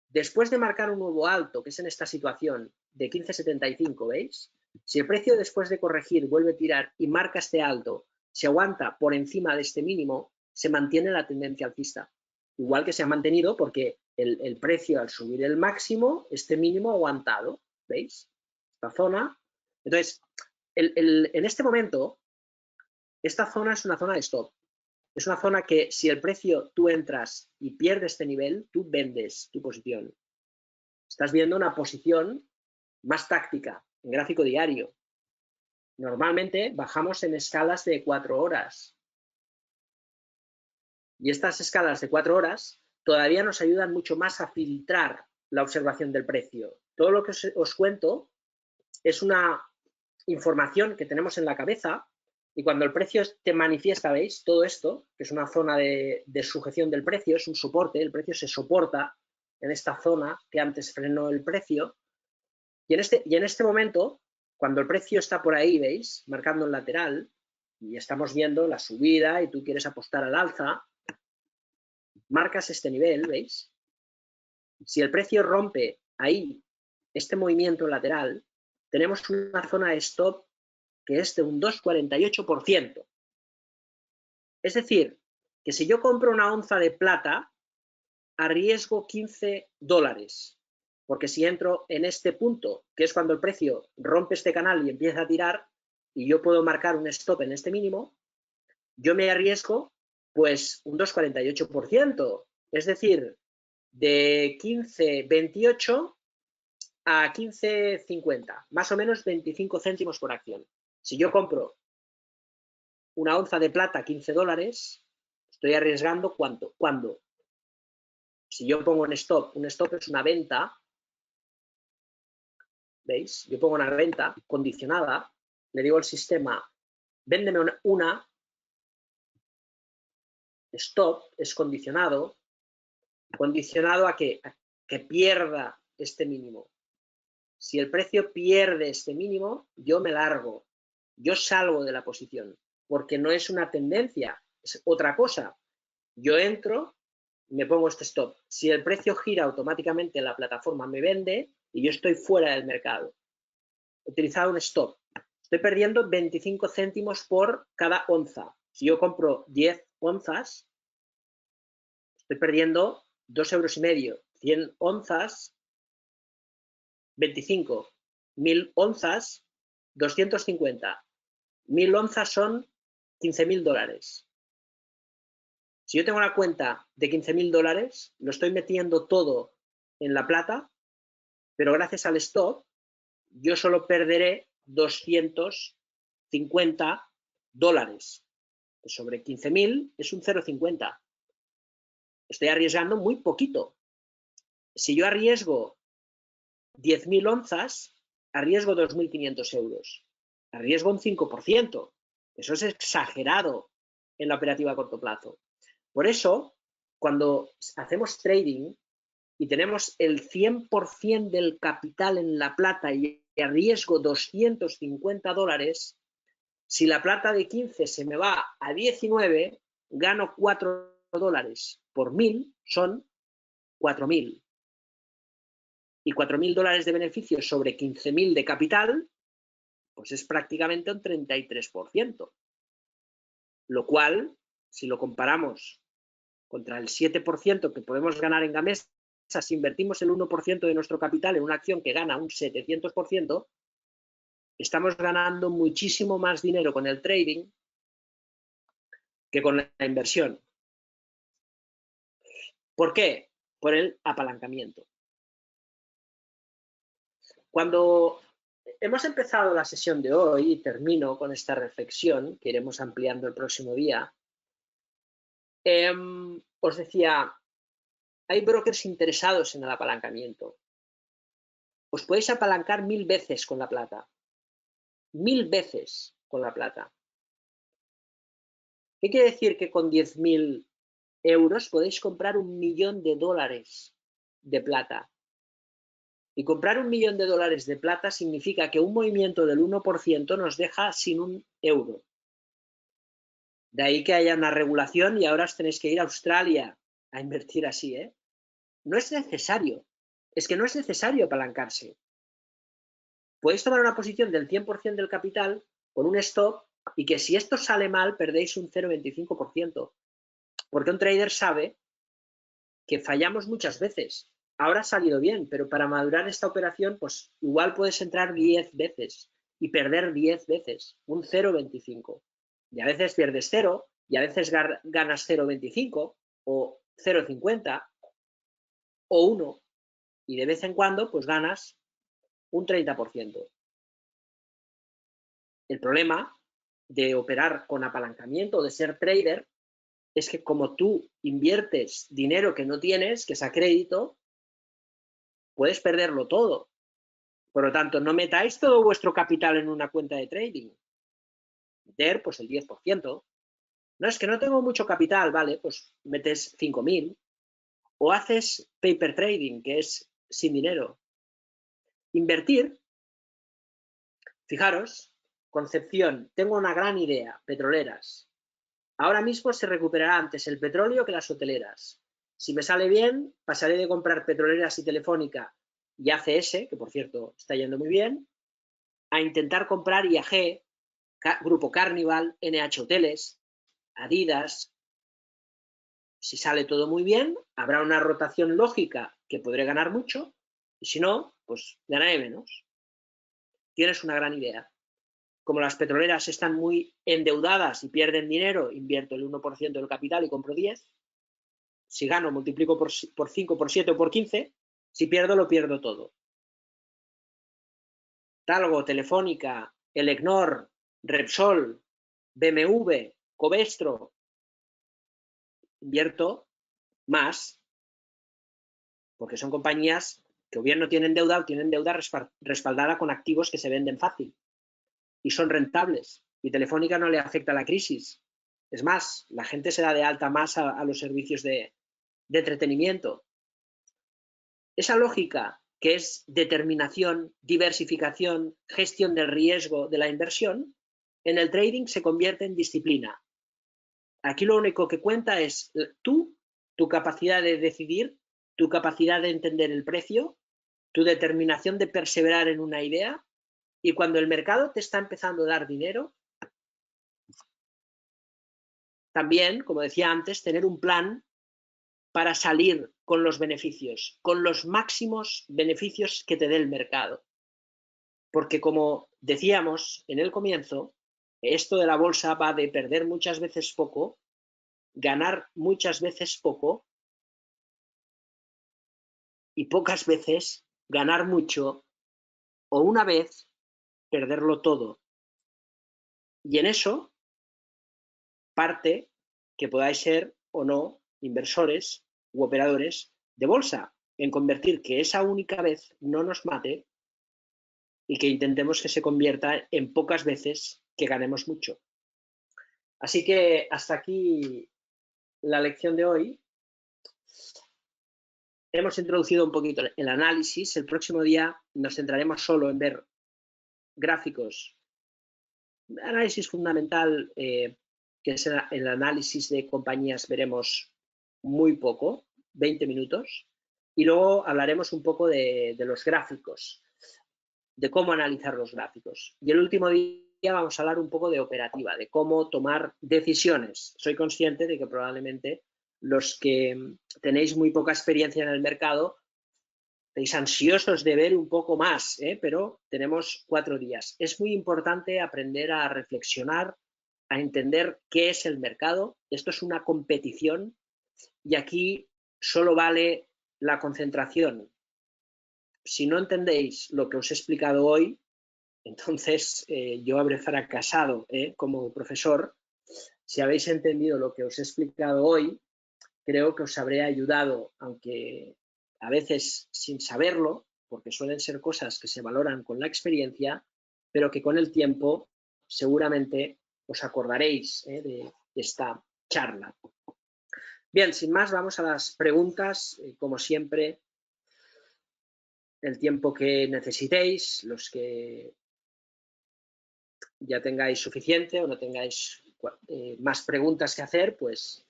después de marcar un nuevo alto, que es en esta situación de 15.75, ¿veis? Si el precio después de corregir vuelve a tirar y marca este alto, se aguanta por encima de este mínimo, se mantiene la tendencia alcista. Igual que se ha mantenido porque el precio al subir el máximo, este mínimo ha aguantado, ¿veis? Esta zona. Entonces, en este momento, esta zona es una zona de stop. Es una zona que si el precio tú entras y pierdes este nivel, tú vendes tu posición. Estás viendo una posición más táctica, en gráfico diario. Normalmente bajamos en escalas de 4 horas. Y estas escalas de 4 horas todavía nos ayudan mucho más a filtrar la observación del precio. Todo lo que os cuento es una información que tenemos en la cabeza y cuando el precio te manifiesta, ¿veis? Todo esto, que es una zona de sujeción del precio, es un soporte, el precio se soporta en esta zona que antes frenó el precio y en este momento, cuando el precio está por ahí, ¿veis? Marcando el lateral y estamos viendo la subida y tú quieres apostar al alza, marcas este nivel, ¿veis? Si el precio rompe ahí este movimiento lateral, tenemos una zona de stop que es de un 2,48%. Es decir, que si yo compro una onza de plata, arriesgo $15, porque si entro en este punto, que es cuando el precio rompe este canal y empieza a tirar, y yo puedo marcar un stop en este mínimo, yo me arriesgo pues un 2,48%, es decir, de 15,28 a 15,50, más o menos 25 céntimos por acción. Si yo compro una onza de plata a $15, estoy arriesgando ¿cuánto? ¿Cuándo? Si yo pongo un stop es una venta, ¿veis? Yo pongo una venta condicionada, le digo al sistema, véndeme una, stop es condicionado a que pierda este mínimo. Si el precio pierde este mínimo, yo me largo, yo salgo de la posición, porque no es una tendencia, es otra cosa. Yo entro, me pongo este stop. Si el precio gira automáticamente, la plataforma me vende y yo estoy fuera del mercado. He utilizado un stop. Estoy perdiendo 25 céntimos por cada onza. Si yo compro 10 onzas, estoy perdiendo 2,5 euros. 100 onzas, 25. 1000 onzas, 250. 1000 onzas son $15.000. Si yo tengo una cuenta de $15.000, lo estoy metiendo todo en la plata, pero gracias al stop, yo solo perderé $250. Sobre 15.000 es un 0,50. Estoy arriesgando muy poquito. Si yo arriesgo 10.000 onzas, arriesgo 2.500 euros. Arriesgo un 5%. Eso es exagerado en la operativa a corto plazo. Por eso, cuando hacemos trading y tenemos el 100% del capital en la plata y arriesgo $250, si la plata de 15 se me va a 19, gano $4 por 1000, son 4.000. Y $4.000 de beneficio sobre 15.000 de capital, pues es prácticamente un 33%. Lo cual, si lo comparamos contra el 7% que podemos ganar en Gamesa, si invertimos el 1% de nuestro capital en una acción que gana un 700%, estamos ganando muchísimo más dinero con el trading que con la inversión. ¿Por qué? Por el apalancamiento. Cuando hemos empezado la sesión de hoy, y termino con esta reflexión que iremos ampliando el próximo día, os decía, hay brokers interesados en el apalancamiento. Os podéis apalancar 1000 veces con la plata. 1000 veces con la plata. ¿Qué quiere decir? Que con 10.000 euros podéis comprar $1.000.000 de plata. Y comprar $1.000.000 de plata significa que un movimiento del 1% nos deja sin un euro. De ahí que haya una regulación y ahora os tenéis que ir a Australia a invertir así, ¿eh? No es necesario. Es que no es necesario apalancarse. Podéis tomar una posición del 100% del capital con un stop y que si esto sale mal perdéis un 0,25%. Porque un trader sabe que fallamos muchas veces. Ahora ha salido bien, pero para madurar esta operación, pues igual puedes entrar 10 veces y perder 10 veces, un 0,25. Y a veces pierdes 0 y a veces ganas 0,25 o 0,50 o 1 y de vez en cuando pues ganas un 30%. El problema de operar con apalancamiento, de ser trader, es que como tú inviertes dinero que no tienes, que es a crédito, puedes perderlo todo. Por lo tanto, no metáis todo vuestro capital en una cuenta de trading. Meter pues el 10%. No, es que no tengo mucho capital, vale, pues metes 5.000. O haces paper trading, que es sin dinero. Invertir, fijaros, concepción, tengo una gran idea, petroleras. Ahora mismo se recuperará antes el petróleo que las hoteleras. Si me sale bien, pasaré de comprar petroleras y Telefónica y ACS, que por cierto está yendo muy bien, a intentar comprar IAG, Grupo Carnival, NH Hoteles, Adidas. Si sale todo muy bien, habrá una rotación lógica que podré ganar mucho y si no, pues ganaré menos. Tienes una gran idea. Como las petroleras están muy endeudadas y pierden dinero, invierto el 1% del capital y compro 10. Si gano, multiplico por 5, por 7 o por 15. Si pierdo, lo pierdo todo. Talgo, Telefónica, Elecnor, Repsol, BMW, Covestro, invierto más porque son compañías que o bien no tienen deuda o tienen deuda respaldada con activos que se venden fácil y son rentables. Y Telefónica no le afecta la crisis. Es más, la gente se da de alta más a los servicios de entretenimiento. Esa lógica que es determinación, diversificación, gestión del riesgo de la inversión, en el trading se convierte en disciplina. Aquí lo único que cuenta es tú, tu capacidad de decidir, tu capacidad de entender el precio, tu determinación de perseverar en una idea y cuando el mercado te está empezando a dar dinero, también, como decía antes, tener un plan para salir con los beneficios, con los máximos beneficios que te dé el mercado. Porque como decíamos en el comienzo, esto de la bolsa va de perder muchas veces poco, ganar muchas veces poco y pocas veces ganar mucho o una vez perderlo todo. Y en eso parte que podáis ser o no inversores u operadores de bolsa, en convertir que esa única vez no nos mate y que intentemos que se convierta en pocas veces que ganemos mucho. Así que hasta aquí la lección de hoy. Hemos introducido un poquito el análisis. El próximo día nos centraremos solo en ver gráficos. Análisis fundamental, que es el análisis de compañías, veremos muy poco, 20 minutos. Y luego hablaremos un poco de los gráficos, de cómo analizar los gráficos. Y el último día vamos a hablar un poco de operativa, de cómo tomar decisiones. Soy consciente de que probablemente los que tenéis muy poca experiencia en el mercado estáis ansiosos de ver un poco más, pero tenemos 4 días. Es muy importante aprender a reflexionar, a entender qué es el mercado. Esto es una competición y aquí solo vale la concentración. Si no entendéis lo que os he explicado hoy, entonces yo habré fracasado como profesor. Si habéis entendido lo que os he explicado hoy, creo que os habré ayudado, aunque a veces sin saberlo, porque suelen ser cosas que se valoran con la experiencia, pero que con el tiempo seguramente os acordaréis de esta charla. Bien, sin más, vamos a las preguntas. Como siempre, el tiempo que necesitéis, los que ya tengáis suficiente o no tengáis más preguntas que hacer, pues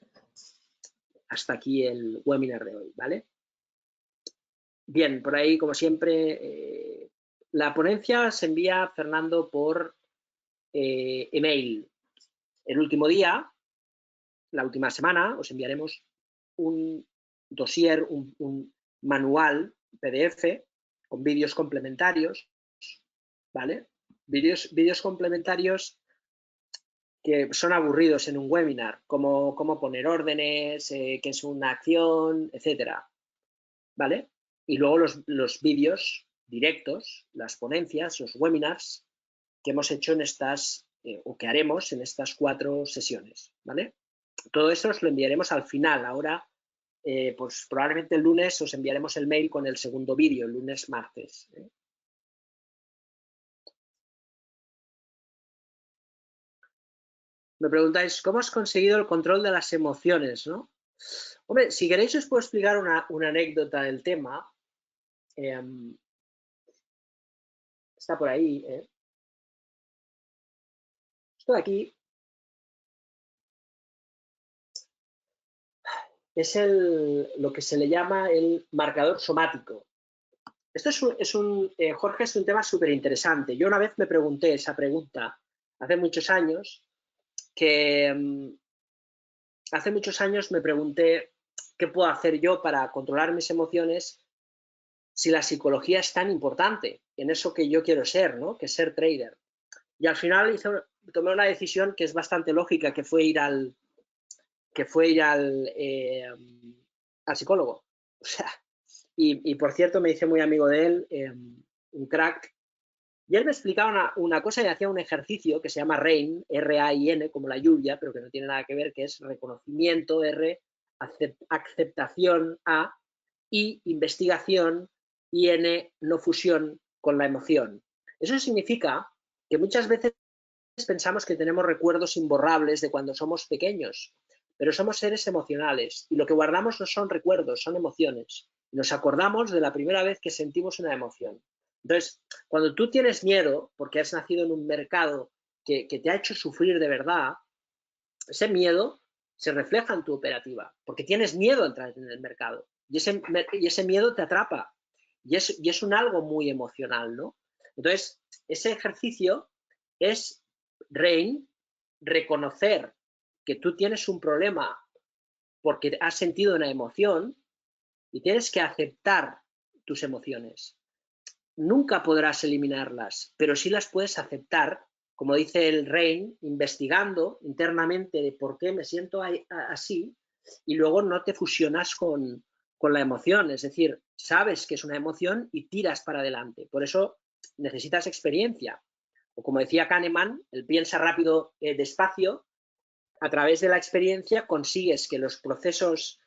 hasta aquí el webinar de hoy, ¿vale? Bien, por ahí, como siempre, la ponencia se envía, Fernando, por email. El último día, la última semana, os enviaremos un dossier, un manual PDF con vídeos complementarios, ¿vale? Vídeos complementarios que son aburridos en un webinar, como cómo poner órdenes, qué es una acción, etcétera, ¿vale? Y luego los vídeos directos, las ponencias, los webinars que hemos hecho en estas, o que haremos en estas 4 sesiones, ¿vale? Todo eso os lo enviaremos al final. Ahora, pues probablemente el lunes os enviaremos el mail con el segundo vídeo, el lunes, martes. Me preguntáis, ¿cómo has conseguido el control de las emociones, no? Hombre, si queréis os puedo explicar una anécdota del tema. Está por ahí. Esto de aquí es lo que se le llama el marcador somático. Esto Jorge, es un tema súper interesante. Yo una vez me pregunté esa pregunta hace muchos años, hace muchos años me pregunté qué puedo hacer yo para controlar mis emociones si la psicología es tan importante en eso que yo quiero ser, ¿no? Que es ser trader. Y al final tomé una decisión que es bastante lógica, que fue ir al psicólogo. O sea, y por cierto me hice muy amigo de él, un crack. Y él me explicaba una cosa y hacía un ejercicio que se llama RAIN, R-A-I-N, como la lluvia, pero que no tiene nada que ver, que es reconocimiento, R, aceptación, A, I, investigación, y N, no fusión con la emoción. Eso significa que muchas veces pensamos que tenemos recuerdos imborrables de cuando somos pequeños, pero somos seres emocionales y lo que guardamos no son recuerdos, son emociones. Nos acordamos de la primera vez que sentimos una emoción. Entonces, cuando tú tienes miedo, porque has nacido en un mercado que te ha hecho sufrir de verdad, ese miedo se refleja en tu operativa, porque tienes miedo a entrar en el mercado y ese miedo te atrapa y es un algo muy emocional, ¿no? Entonces, ese ejercicio es reconocer que tú tienes un problema porque has sentido una emoción y tienes que aceptar tus emociones. Nunca podrás eliminarlas, pero sí las puedes aceptar, como dice el Rain, investigando internamente de por qué me siento así y luego no te fusionas con la emoción, es decir, sabes que es una emoción y tiras para adelante. Por eso necesitas experiencia. O como decía Kahneman, el piensa rápido, despacio. A través de la experiencia consigues que los procesos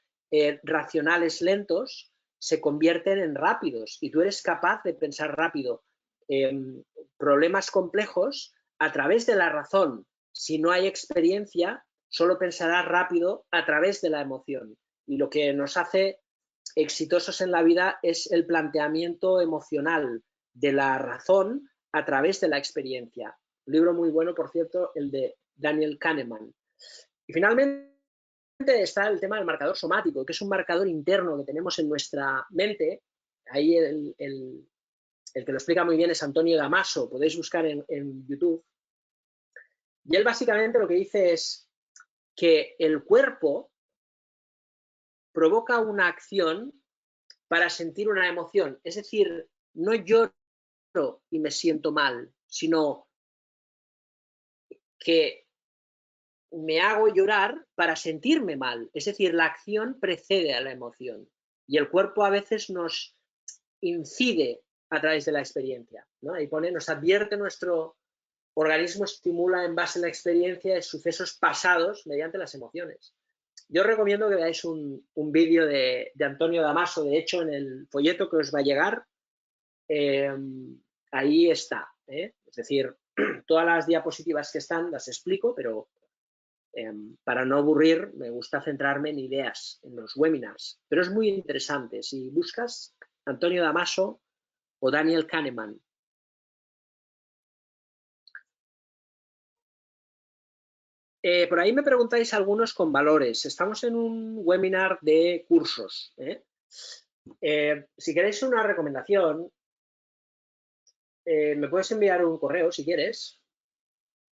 racionales lentos se convierten en rápidos y tú eres capaz de pensar rápido problemas complejos a través de la razón. Si no hay experiencia, solo pensarás rápido a través de la emoción. Y lo que nos hace exitosos en la vida es el planteamiento emocional de la razón a través de la experiencia. Un libro muy bueno, por cierto, el de Daniel Kahneman. Y finalmente está el tema del marcador somático, que es un marcador interno que tenemos en nuestra mente. Ahí el que lo explica muy bien es Antonio Damaso, podéis buscar en YouTube. Y él básicamente lo que dice es que el cuerpo provoca una acción para sentir una emoción. Es decir, no lloro y me siento mal, sino que me hago llorar para sentirme mal. Es decir, la acción precede a la emoción. Y el cuerpo a veces nos incide a través de la experiencia, ¿no? Ahí pone, nos advierte, nuestro organismo estimula en base a la experiencia de sucesos pasados mediante las emociones. Yo os recomiendo que veáis un vídeo de Antonio Damaso, de hecho en el folleto que os va a llegar, ahí está, es decir, todas las diapositivas que están las explico, pero para no aburrir me gusta centrarme en ideas, en los webinars, pero es muy interesante. Si buscas Antonio Damaso o Daniel Kahneman. Por ahí me preguntáis algunos con valores. Estamos en un webinar de cursos. Si queréis una recomendación, me puedes enviar un correo si quieres.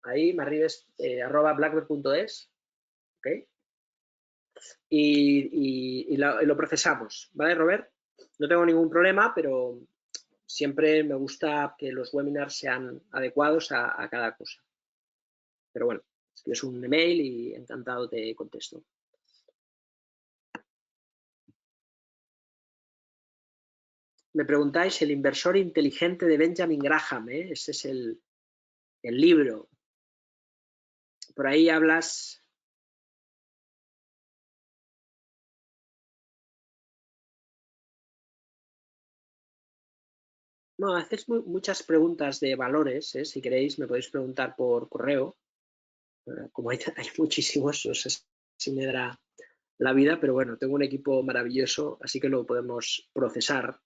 Ahí, marribes@blackbird.es. ¿Okay? Y lo procesamos. ¿Vale, Robert? No tengo ningún problema, pero siempre me gusta que los webinars sean adecuados a cada cosa. Pero bueno, escribes un email y encantado te contesto. Me preguntáis el inversor inteligente de Benjamin Graham, ¿eh? Ese es el libro. Por ahí hablas. No, haces muchas preguntas de valores, ¿eh? Si queréis me podéis preguntar por correo. Como hay muchísimos, no sé si me dará la vida, pero bueno, tengo un equipo maravilloso, así que lo podemos procesar.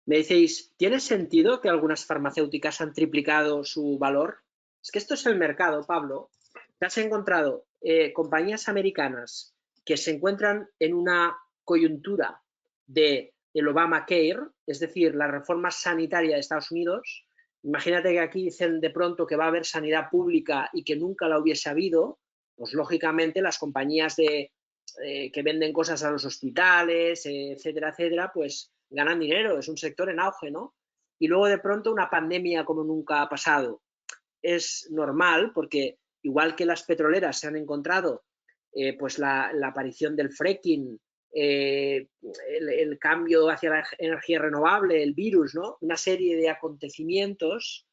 Me decís, ¿tiene sentido que algunas farmacéuticas han triplicado su valor? Es que esto es el mercado, Pablo. Te has encontrado compañías americanas que se encuentran en una coyuntura del Obamacare, es decir, la reforma sanitaria de Estados Unidos. Imagínate que aquí dicen de pronto que va a haber sanidad pública y que nunca la hubiese habido, pues lógicamente las compañías que venden cosas a los hospitales, etcétera, etcétera, pues ganan dinero, es un sector en auge, ¿no? Y luego de pronto una pandemia como nunca ha pasado. Es normal porque igual que las petroleras se han encontrado pues la aparición del fracking, el cambio hacia la energía renovable, el virus, ¿no? Una serie de acontecimientos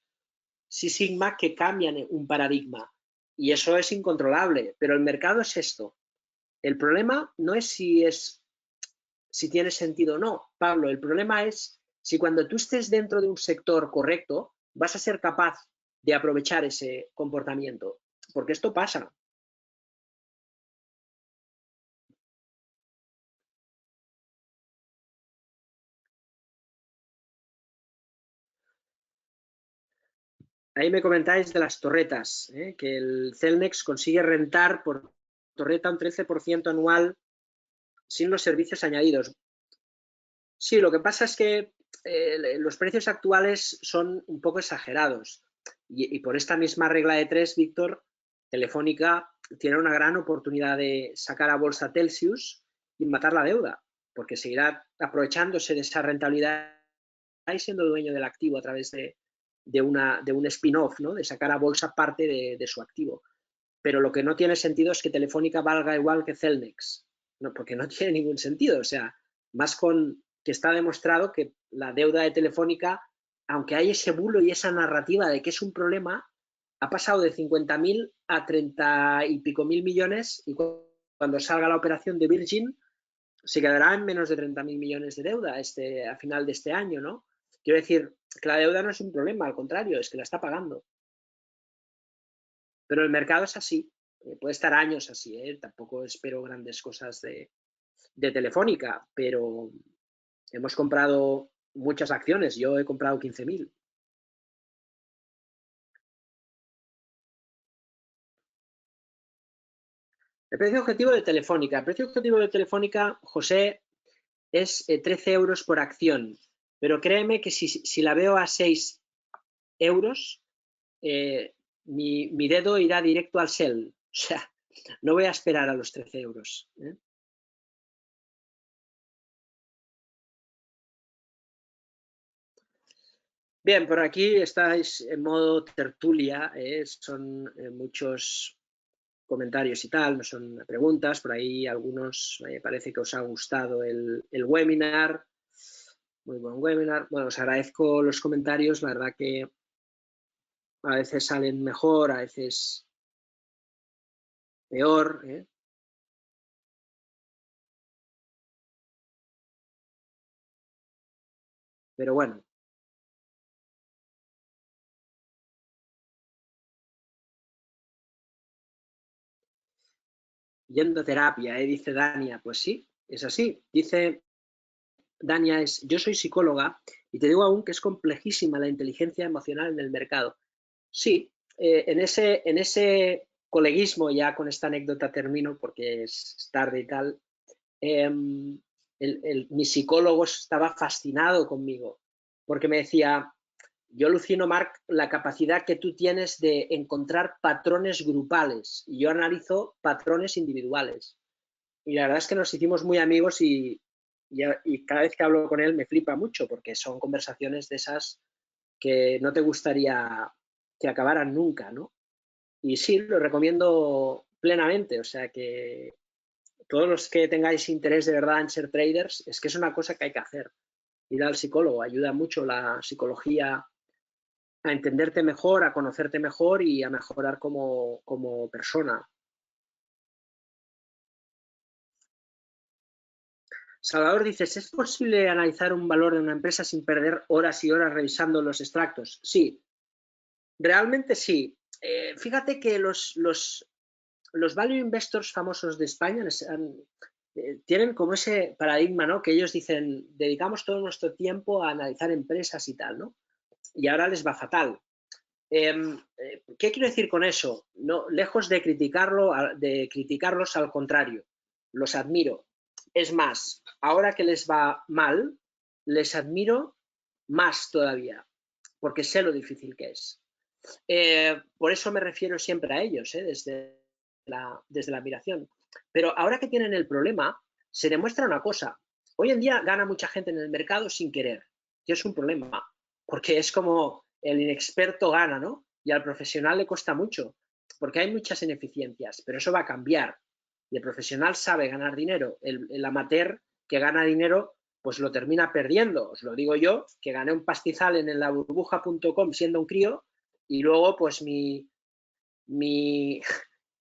Six Sigma que cambian un paradigma y eso es incontrolable, pero el mercado es esto. El problema no es si tiene sentido o no, Pablo, el problema es si cuando tú estés dentro de un sector correcto vas a ser capaz de aprovechar ese comportamiento, porque esto pasa. Ahí me comentáis de las torretas, que el Celnex consigue rentar por torreta un 13% anual sin los servicios añadidos. Sí, lo que pasa es que los precios actuales son un poco exagerados y por esta misma regla de tres, Víctor, Telefónica tiene una gran oportunidad de sacar a bolsa Telxius y matar la deuda, porque seguirá aprovechándose de esa rentabilidad y siendo dueño del activo a través de un spin-off, ¿no? De sacar a bolsa parte de su activo. Pero lo que no tiene sentido es que Telefónica valga igual que Celnex, no, porque no tiene ningún sentido. O sea, más con que está demostrado que la deuda de Telefónica, aunque hay ese bulo y esa narrativa de que es un problema, ha pasado de 50.000 a 30 y pico mil millones y cuando salga la operación de Virgin se quedará en menos de 30.000 millones de deuda a final de este año, ¿no? Quiero decir que la deuda no es un problema, al contrario, es que la está pagando. Pero el mercado es así, puede estar años así, tampoco espero grandes cosas de Telefónica, pero hemos comprado muchas acciones, yo he comprado 15.000. El precio objetivo de Telefónica. El precio objetivo de Telefónica, José, es 13 euros por acción, pero créeme que si la veo a 6 euros, mi dedo irá directo al sell. O sea, no voy a esperar a los 13 euros. Bien, por aquí estáis en modo tertulia, son muchos comentarios y tal, no son preguntas, por ahí algunos parece que os ha gustado el webinar, muy buen webinar. Bueno, os agradezco los comentarios, la verdad que a veces salen mejor, a veces peor. Pero bueno. Yendo a terapia, dice Dania, pues sí, es así. Dice Dania, yo soy psicóloga y te digo aún que es complejísima la inteligencia emocional en el mercado. Sí, en ese coleguismo, ya con esta anécdota termino porque es tarde y tal, mi psicólogo estaba fascinado conmigo porque me decía, yo alucino, Marc, la capacidad que tú tienes de encontrar patrones grupales y yo analizo patrones individuales. Y la verdad es que nos hicimos muy amigos y cada vez que hablo con él me flipa mucho porque son conversaciones de esas que no te gustaría que acabaran nunca, ¿no? Y sí, lo recomiendo plenamente, o sea que todos los que tengáis interés de verdad en ser traders, es que es una cosa que hay que hacer. Ir al psicólogo ayuda mucho la psicología a entenderte mejor, a conocerte mejor y a mejorar como persona. Salvador, dices, ¿es posible analizar un valor de una empresa sin perder horas y horas revisando los extractos? Sí, realmente sí. Fíjate que los value investors famosos de España tienen como ese paradigma, ¿no? Que ellos dicen, dedicamos todo nuestro tiempo a analizar empresas y tal, ¿no? Y ahora les va fatal. ¿Qué quiero decir con eso? No, lejos de criticarlos, al contrario, los admiro. Es más, ahora que les va mal, les admiro más todavía, porque sé lo difícil que es. Por eso me refiero siempre a ellos, desde la admiración. Pero ahora que tienen el problema, se demuestra una cosa. Hoy en día gana mucha gente en el mercado sin querer, y es un problema, porque es como el inexperto gana, ¿no? Y al profesional le cuesta mucho, porque hay muchas ineficiencias, pero eso va a cambiar. Y el profesional sabe ganar dinero. El amateur que gana dinero, pues lo termina perdiendo. Os lo digo yo, que gané un pastizal en laburbuja.com siendo un crío, y luego pues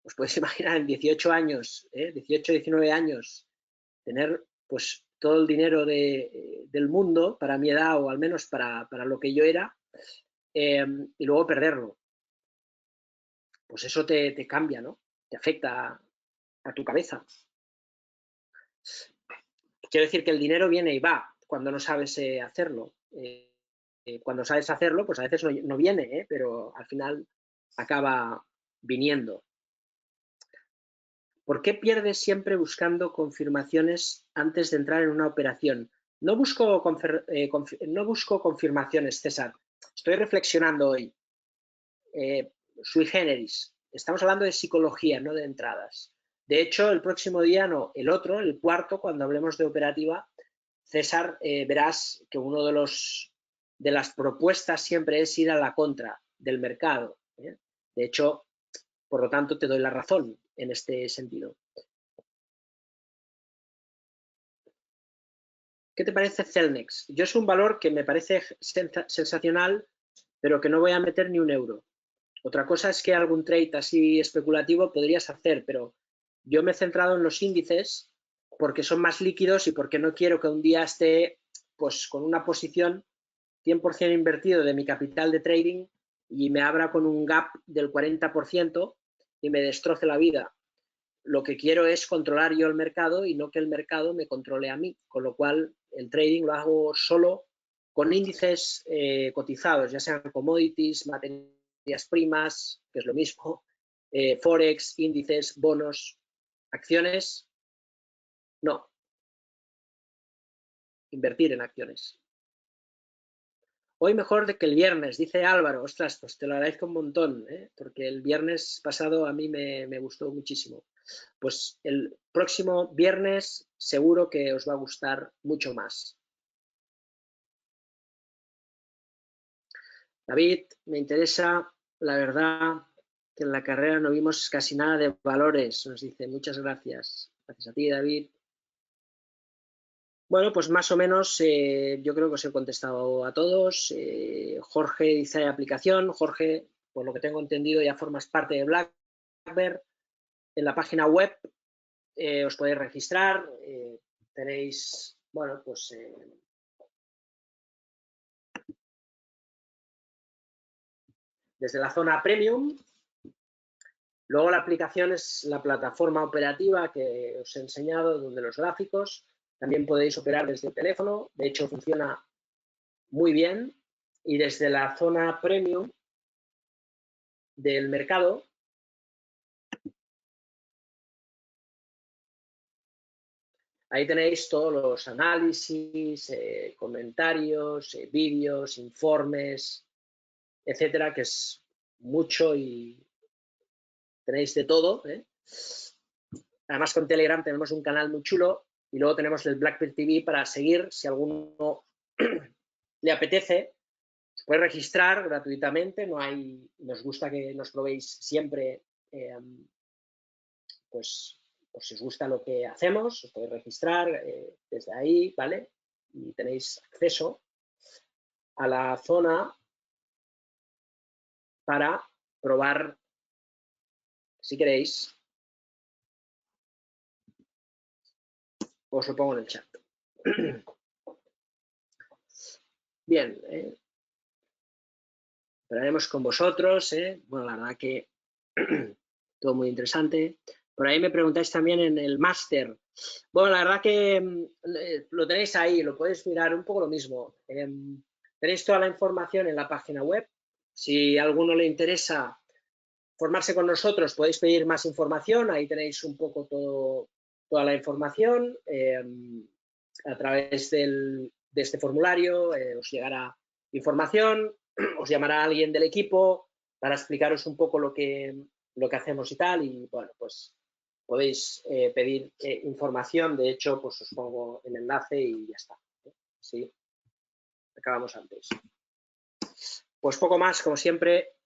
os podéis imaginar en 18 años, 18, 19 años, tener pues todo el dinero del mundo para mi edad o al menos para lo que yo era, y luego perderlo. Pues eso te cambia, ¿no? Te afecta a tu cabeza. Quiero decir que el dinero viene y va cuando no sabes hacerlo. Cuando sabes hacerlo, pues a veces no viene, pero al final acaba viniendo. ¿Por qué pierdes siempre buscando confirmaciones antes de entrar en una operación? No busco confirmaciones, César. Estoy reflexionando hoy. Sui generis. Estamos hablando de psicología, no de entradas. De hecho, el próximo día, no, el otro, el cuarto, cuando hablemos de operativa, César, verás que uno de las propuestas siempre es ir a la contra del mercado. De hecho, por lo tanto, te doy la razón en este sentido. ¿Qué te parece Celnex? Yo es un valor que me parece sensacional, pero que no voy a meter ni un euro. Otra cosa es que algún trade así especulativo podrías hacer, pero yo me he centrado en los índices porque son más líquidos y porque no quiero que un día esté pues con una posición 100% invertido de mi capital de trading y me abra con un gap del 40% y me destroce la vida. Lo que quiero es controlar yo el mercado y no que el mercado me controle a mí, con lo cual el trading lo hago solo con índices cotizados, ya sean commodities, materias primas, que es lo mismo, forex, índices, bonos, acciones, no, invertir en acciones. Hoy mejor de que el viernes, dice Álvaro. Ostras, pues te lo agradezco un montón, porque el viernes pasado a mí me gustó muchísimo. Pues el próximo viernes seguro que os va a gustar mucho más. David, me interesa, la verdad, que en la carrera no vimos casi nada de valores, nos dice. Muchas gracias. Gracias a ti, David. Bueno, pues más o menos yo creo que os he contestado a todos. Jorge dice aplicación. Jorge, por lo que tengo entendido, ya formas parte de Blackbird. En la página web os podéis registrar. Tenéis, bueno, pues desde la zona premium. Luego la aplicación es la plataforma operativa que os he enseñado, donde los gráficos. También podéis operar desde el teléfono. De hecho, funciona muy bien. Y desde la zona premium del mercado. Ahí tenéis todos los análisis, comentarios, vídeos, informes, etcétera, que es mucho y tenéis de todo. Además, con Telegram tenemos un canal muy chulo y luego tenemos el Blackbird TV para seguir. Si a alguno le apetece, os podéis registrar gratuitamente. Nos gusta que nos probéis siempre, pues si os gusta lo que hacemos, os podéis registrar desde ahí, ¿vale? Y tenéis acceso a la zona para probar, si queréis. Os lo pongo en el chat. Bien, esperaremos con vosotros. Bueno, la verdad que todo muy interesante. Por ahí me preguntáis también en el máster. Bueno, la verdad que lo tenéis ahí, lo podéis mirar, un poco lo mismo. Tenéis toda la información en la página web. Si a alguno le interesa formarse con nosotros, podéis pedir más información. Ahí tenéis un poco toda la información. A través de este formulario os llegará información, os llamará alguien del equipo para explicaros un poco lo que hacemos y tal, y bueno, pues podéis pedir información. De hecho, pues os pongo el enlace y ya está. Sí, acabamos antes. Pues poco más, como siempre,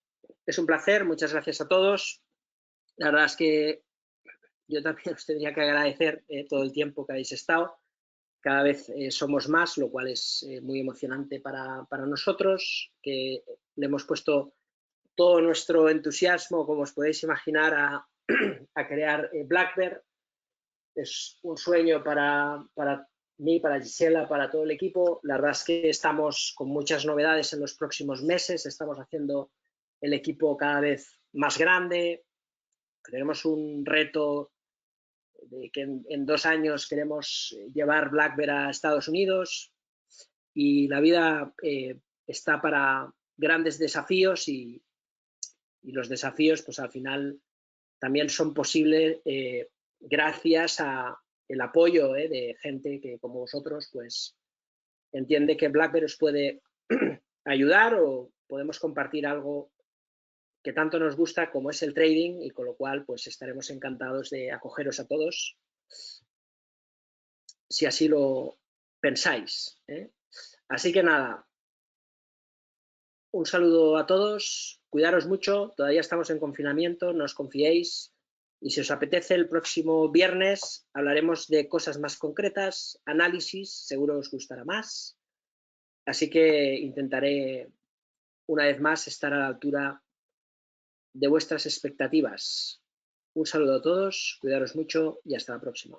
es un placer. Muchas gracias a todos. La verdad es que yo también os tendría que agradecer todo el tiempo que habéis estado. Cada vez somos más, lo cual es muy emocionante para nosotros, que le hemos puesto todo nuestro entusiasmo, como os podéis imaginar, a crear Blackbird. Es un sueño para mí, para Gisela, para todo el equipo. La verdad es que estamos con muchas novedades en los próximos meses. Estamos haciendo el equipo cada vez más grande. Tenemos un reto de que en 2 años queremos llevar Blackbird a Estados Unidos, y la vida está para grandes desafíos, y los desafíos pues al final también son posibles gracias a el apoyo de gente que, como vosotros, pues entiende que Blackbird os puede ayudar, o podemos compartir algo que tanto nos gusta como es el trading, y con lo cual pues estaremos encantados de acogeros a todos si así lo pensáis. Así que nada, un saludo a todos, cuidaros mucho, todavía estamos en confinamiento, no os confiéis, y si os apetece, el próximo viernes hablaremos de cosas más concretas, análisis, seguro os gustará más, así que intentaré una vez más estar a la altura de vuestras expectativas. Un saludo a todos, cuidaros mucho y hasta la próxima.